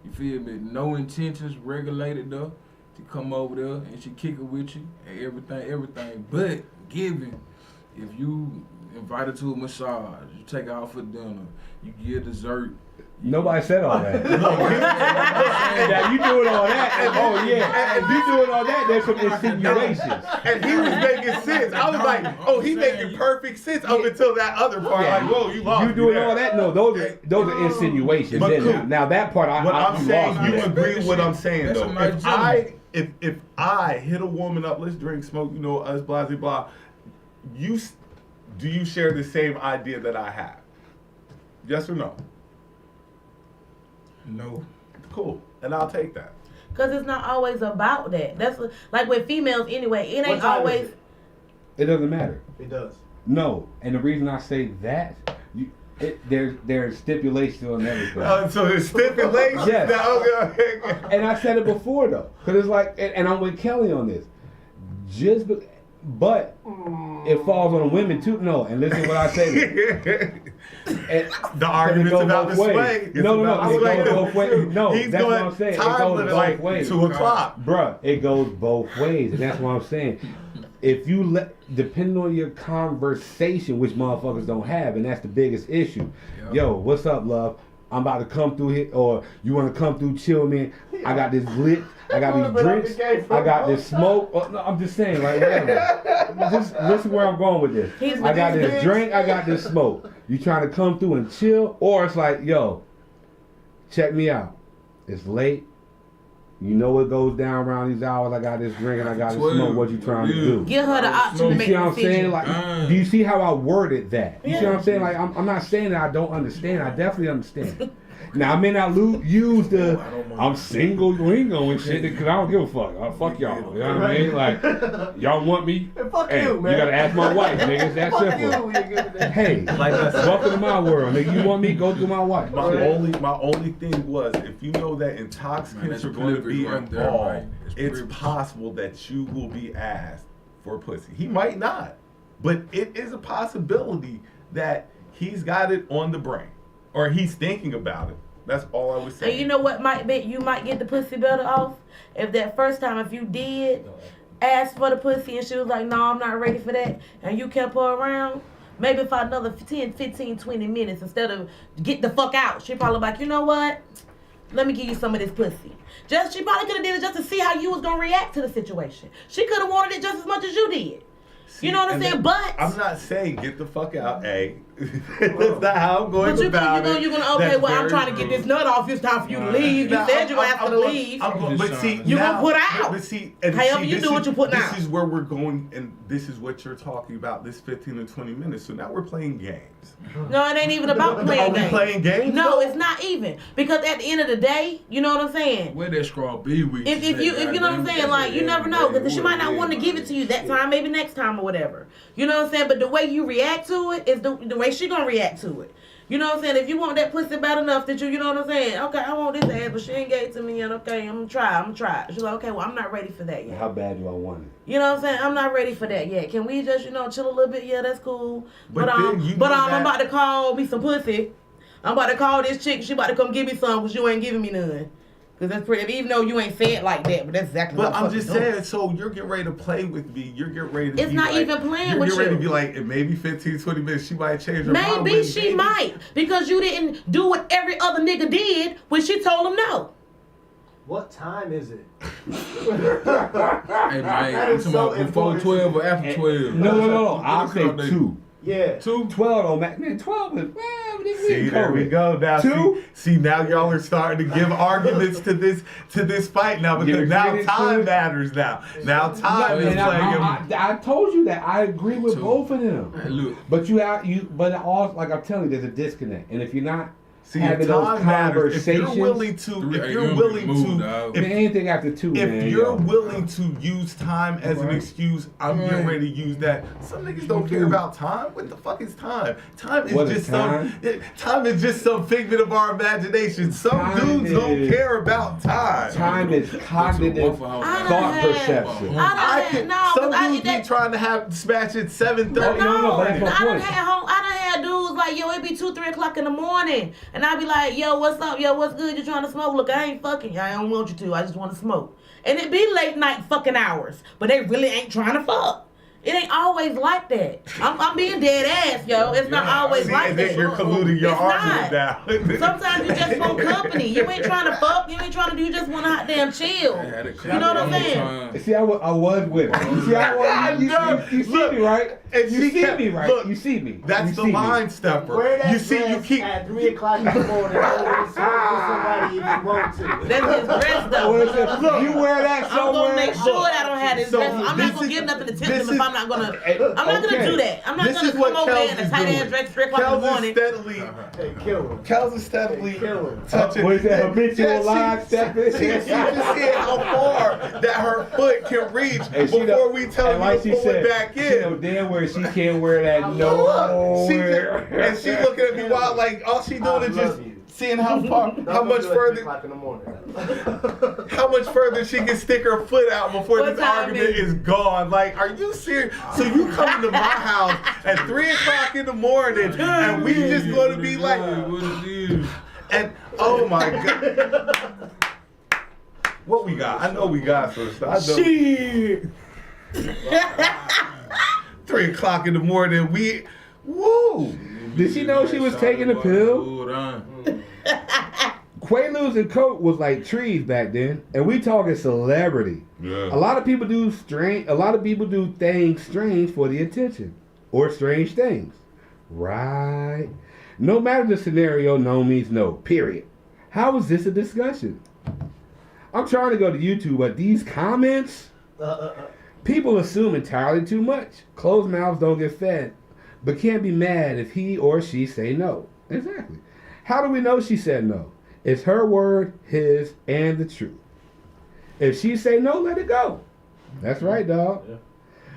You feel me? No intentions, regulated though. To come over there and she kick it with you and everything. But given, if you invite her to a massage, you take her out for dinner, you give dessert. nobody said all that. Now you doing all that, and oh yeah, and you doing all that, there's some insinuations. And he was making sense. I was like, oh, he making perfect sense up until that other part. Yeah. Like, whoa, you lost. You me doing there. all that? No, those are insinuations. But Then cool. now that part, What I I'm you saying, lost you me there. agree with what I'm saying That's though. a nice If I hit a woman up, let's drink, smoke, us, blah, blah, blah. Do you share the same idea that I have? Yes or no? No. Cool, and I'll take that. Because it's not always about that. That's like with females anyway. It What ain't time is always. it? It doesn't matter. It does. No, and the reason I say that, there's stipulations on everything. So there's stipulations. Yes. Okay. And I said it before though, because it's like, and I'm with Kelly on this. But it falls on women too. No, and listen to what I say. The argument's about the sway. No. It goes both ways. No, that's what I'm saying. It goes both ways. 2 o'clock. Bruh, it goes both ways. And that's what I'm saying. If you depending on your conversation, which motherfuckers don't have, and that's the biggest issue. Yep. Yo, what's up, love? I'm about to come through here, or you want to come through, chill, man. I got this lit, I got these drinks, I got this smoke. Oh, no, I'm just saying, like, whatever. Just listen where I'm going with this. I got this drink, I got this smoke. You trying to come through and chill, or it's like, yo, check me out. It's late. You know what goes down around these hours. I got this drink and I got this smoke. What you trying to do? Give her the option to make a decision. You see what I'm saying? Like, do you see how I worded that? You see what I'm saying? Like, I'm not saying that I don't understand. I definitely understand. Now, I may not use the I'm single lingo and shit because I don't give a fuck. Fuck y'all. You know what I mean? Like, y'all want me? Hey, you gotta ask my wife, nigga. It's that simple. Hey, welcome to my world, nigga. You want me? Go through my wife. My only thing was, if you know that intoxicants are going to be involved, it's possible that you will be asked for pussy. He might not, but it is a possibility that he's got it on the brain. Or he's thinking about it. That's all I was saying. And you know what might be? You might get the pussy better off if that first time, if you did ask for the pussy and she was like, no, I'm not ready for that, and you kept her around, maybe for another 10, 15, 20 minutes, instead of get the fuck out, she probably like, you know what? Let me give you some of this pussy. She probably could have did it just to see how you was going to react to the situation. She could have wanted it just as much as you did. You know what I'm saying? But I'm not saying get the fuck out, A. That's not how I'm going about it. You're gonna okay, well, I'm trying to get this nut off. It's time for you to leave. You said you were asking to leave. But see, you're gonna put out. But see, however you do what you're putting out. This is where we're going, and this is what you're talking about, this 15 to 20 minutes. So now we're playing games. No, it ain't even about playing games. Are we playing games? No, it's not even. Because at the end of the day, you know what I'm saying? Where that straw be with if you know what I'm saying, like, you never know. Because she might not want to give it to you that time, maybe next time or whatever. You know what I'm saying? But the way you react to it is the way she gonna react to it. You know what I'm saying? If you want that pussy bad enough that you know what I'm saying? Okay, I want this ass, but she ain't gave it to me yet. Okay, I'm gonna try. She's like, okay, well, I'm not ready for that yet. How bad do I want it? You know what I'm saying? I'm not ready for that yet. Can we just, chill a little bit? Yeah, that's cool. But I'm about to call me some pussy. I'm about to call this chick. She about to come give me some because you ain't giving me none. Because that's pretty, even though you ain't said like that, but that's exactly what I'm just saying, so you're getting ready to play with me. You're getting ready to It's not even playing with you. You're getting ready to be like, in maybe 15, 20 minutes, she might change her mind. Maybe she might. Because you didn't do what every other nigga did when she told him no. What time is it? Hey, man, you talking about before 12 or after 12? No. I'll say 2. Yeah. 12 on Mac. Man, 12 is, see, there we go. Now, 2? See, now y'all are starting to give arguments to this fight now, because now time matters now. Now time is playing. I told you that. I agree with both of them. Hey, look. But but also, like I'm telling you, there's a disconnect. And if you're not having time those conversations, if you're willing to, anything after 2, if you're willing to use time as an excuse, I'm getting ready to use that. Some niggas don't care about time. What the fuck is time? Time is just some figment of our imagination. Some dudes don't care about time. Time is cognitive thought perception. Some dudes be trying to smash at 7:30. No, that's my point. I done had dudes like, yo, it be 2, 3 o'clock in the morning. And I be like, yo, what's up? Yo, what's good? You trying to smoke? Look, I ain't fucking you. I don't want you to. I just want to smoke. And it be late night fucking hours. But they really ain't trying to fuck. It ain't always like that. I'm being dead ass, yo. It's not always like that. You're colluding your argument now. Sometimes you just want company. You ain't trying to fuck. You ain't trying to do. You just want to hot damn chill. You know what I'm saying? See, I was with her. You see, you see me, right? You see me, right? Look, you see me. That's the line stepper. You see, you keep at 3 o'clock in the morning. Somebody if you want to. That's his dress, though. You wear that somewhere. I'm gonna make sure I don't have his dress. I'm not gonna give nothing to tip him if I'm not gonna. I'm not gonna do that. I'm not gonna come over there in a tight ass dress 3 o'clock in the morning. Kels is steadily touching. What is that, habitual line stepping? She just see how far that her foot can reach And she before know- we tell and you like to she pull said, it back she know in. damn where she can't wear that She nowhere. and she looking at me wild like all she doing is just seeing how much further how much further she can stick her foot out before What this time argument is gone. Like, are you serious? So you come to my house at 3 o'clock in the morning and we just gonna be like, what it is. and oh my god. What we got? I know we got some stuff. Shit. 3 o'clock in the morning, we woo. Did she know she was taking a pill? Quaaludes and Coke was like trees back then, and we talking celebrity. Yeah. A lot of people do things strange for the attention, or strange things. Right. No matter the scenario, no means no. Period. How is this a discussion? I'm trying to go to YouTube, but these comments, people assume entirely too much. Closed mouths don't get fed, but can't be mad if he or she say no. Exactly. How do we know she said no? It's her word, his, and the truth. If she say no, let it go. That's right, dog. Yeah.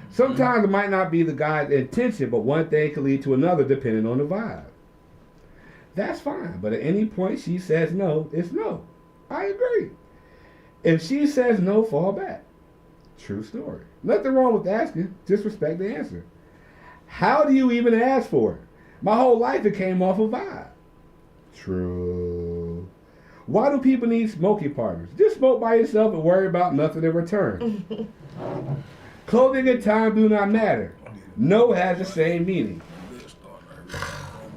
Sometimes it might not be the guy's intention, but one thing could lead to another depending on the vibe. That's fine, but at any point she says no, it's no. I agree. If she says no, fall back. True story. Nothing wrong with asking, just respect the answer. How do you even ask for it? My whole life it came off a vibe. True. Why do people need smoking partners? Just smoke by yourself and worry about nothing in return. Clothing and time do not matter. No has the same meaning.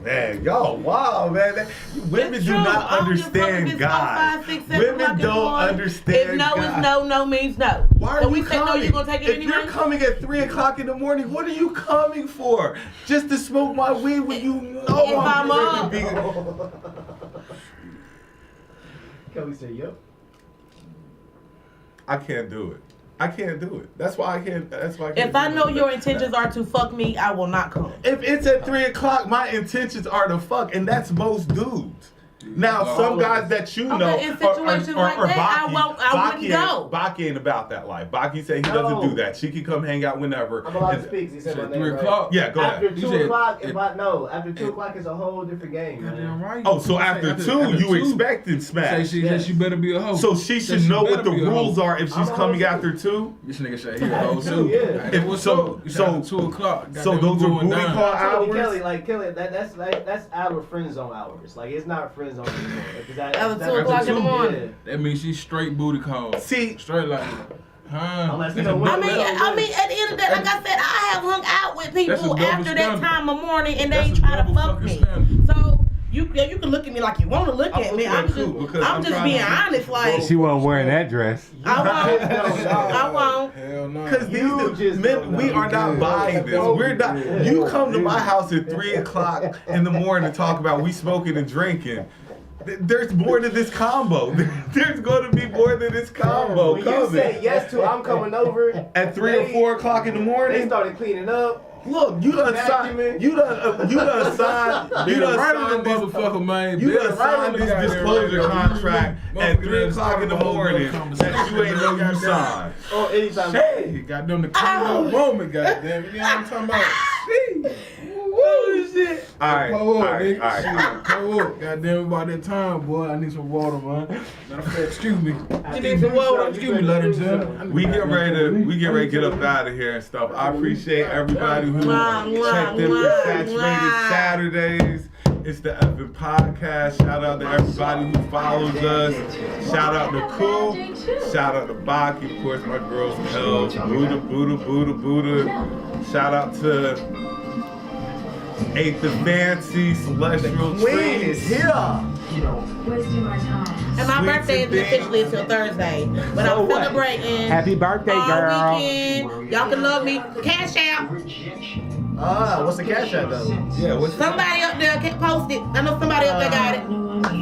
Man, y'all, wow, man. Women do not understand God. Women don't understand If no God. is no, no means no. Why are so you we say no, coming? you're gonna take it If anyway? you're coming at 3 o'clock in the morning, what are you coming for? Just to smoke my weed when you know If I'm I'm ready to be. Kelly said, yep. I can't do it. I can't do it. That's why I can't. If I know your intentions are to fuck me, I will not come. If it's at 3 o'clock, my intentions are to fuck, and that's most dudes. Now, some guys that you know, in situations like that, I wouldn't go. Baki ain't about that life. Baki said he doesn't do that. She can come hang out whenever. I'm allowed to speak. He said my name, 3 right? o'clock. Yeah, go After ahead. 2 o'clock, after 2 o'clock is a whole different game, man. Goddamn right. Oh, so after 2, you expecting smash. Say she better be a hoe. So she should know what the rules are if she's coming after 2? This nigga say he a hoe too. Yeah. Hey, what's up? So 2 o'clock. So those are booty call hours? Kelly, that's our friend zone hours. Like, it's not friend zone anymore. That was 2 o'clock in the morning. That means she's straight booty call. See, Straight like, Unless you I mean, at the end of the day, like I said, I have hung out with That's a people double after that standard. time of morning and they That's ain't a try to double fuck fucking me. standard. So you can look at me like you want to look at me. looking I'm at you because just I'm just trying being to- honest. Like She wasn't wearing that dress. I won't. Hell no. Because these men, we are not buying this. We're not. You come to my house at 3 o'clock in the morning to talk about we smoking and drinking. There's more to this combo. There's going to be more to this combo When you coming. say yes to I'm coming over At 3 or 4 o'clock in the they morning. started cleaning up. Look, you done signed. You done signed motherfucker, man. You done signed this disclosure contract at 3 o'clock in the morning that you ain't know you signed. Oh, anytime. Hey, goddamn the clean up moment, goddamn. You know what I'm talking about? Oh shit. All right, all Pull up, right, nigga. all right. Shit, pull up. Goddamn, about that time, boy. I need some water, man. Matter of fact, excuse me. You need some water? Excuse me, ladies and gentlemen. We get ready to get up out of here and stuff. I appreciate everybody who checked in for Saturated Saturdays. It's the Effing Podcast. Shout out to everybody who follows us. Shout out to Cool. Shout out to Baki. Of course, my girls, Els, Buddha. Shout out to Ain't the Fancy Celestial Queen is Trees. here. And my Sweets birthday and isn't things. officially until Thursday, but I'm celebrating Happy birthday, all girl. weekend. Y'all can love me. Cash out. What's the cash out though? Yeah, what's Somebody up there can post it. I know somebody up there got it.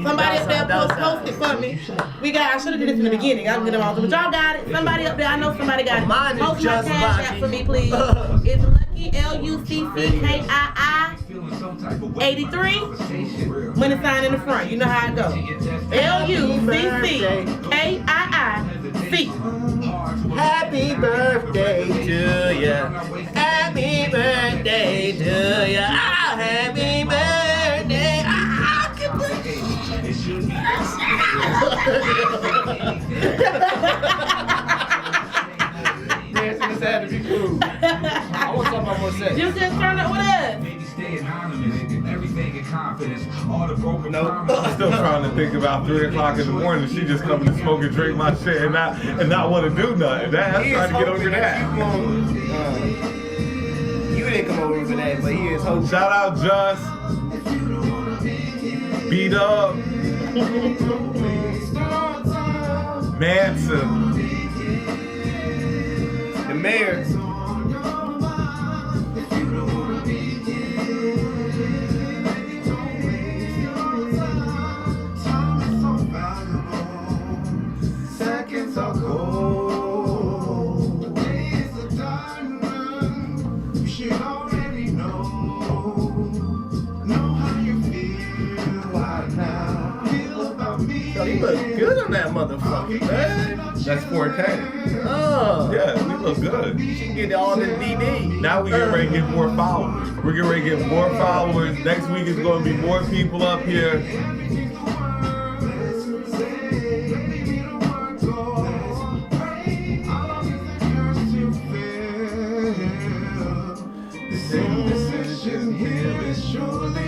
Somebody up there post it for me. I should have did this in the beginning. I didn't get them all. But y'all got it. Somebody up there, I know somebody got it. Mine is Post my just cash Lucky. out for me, please. It's Lucky LUCCKII 83. Money sign in the front. You know how it goes. LUCCKII. birthday to you. Happy birthday. Man, this had to be cool. I want to talk about more sex. You just turn up with us. Baby, stay anonymous. Everything in confidence. All the broken I'm promises. still trying to think about 3 o'clock in the morning. She just coming to smoke and drink my shit and not want to do nothing. I'm trying to get over that. You didn't come over for that, but he is hoping. Shout out Just, B.D.U.B, Manson, The mayor. Seconds are gold. Days are diamond. You should already know how you feel right now. Feel about me. Yo, you look good on that motherfucker, man. that's 4K. Oh. Yeah, we look good. You can get all this BD. Now we get ready to get more followers. We're getting ready to get more followers. Next week is going to be more people up here. Decision here is surely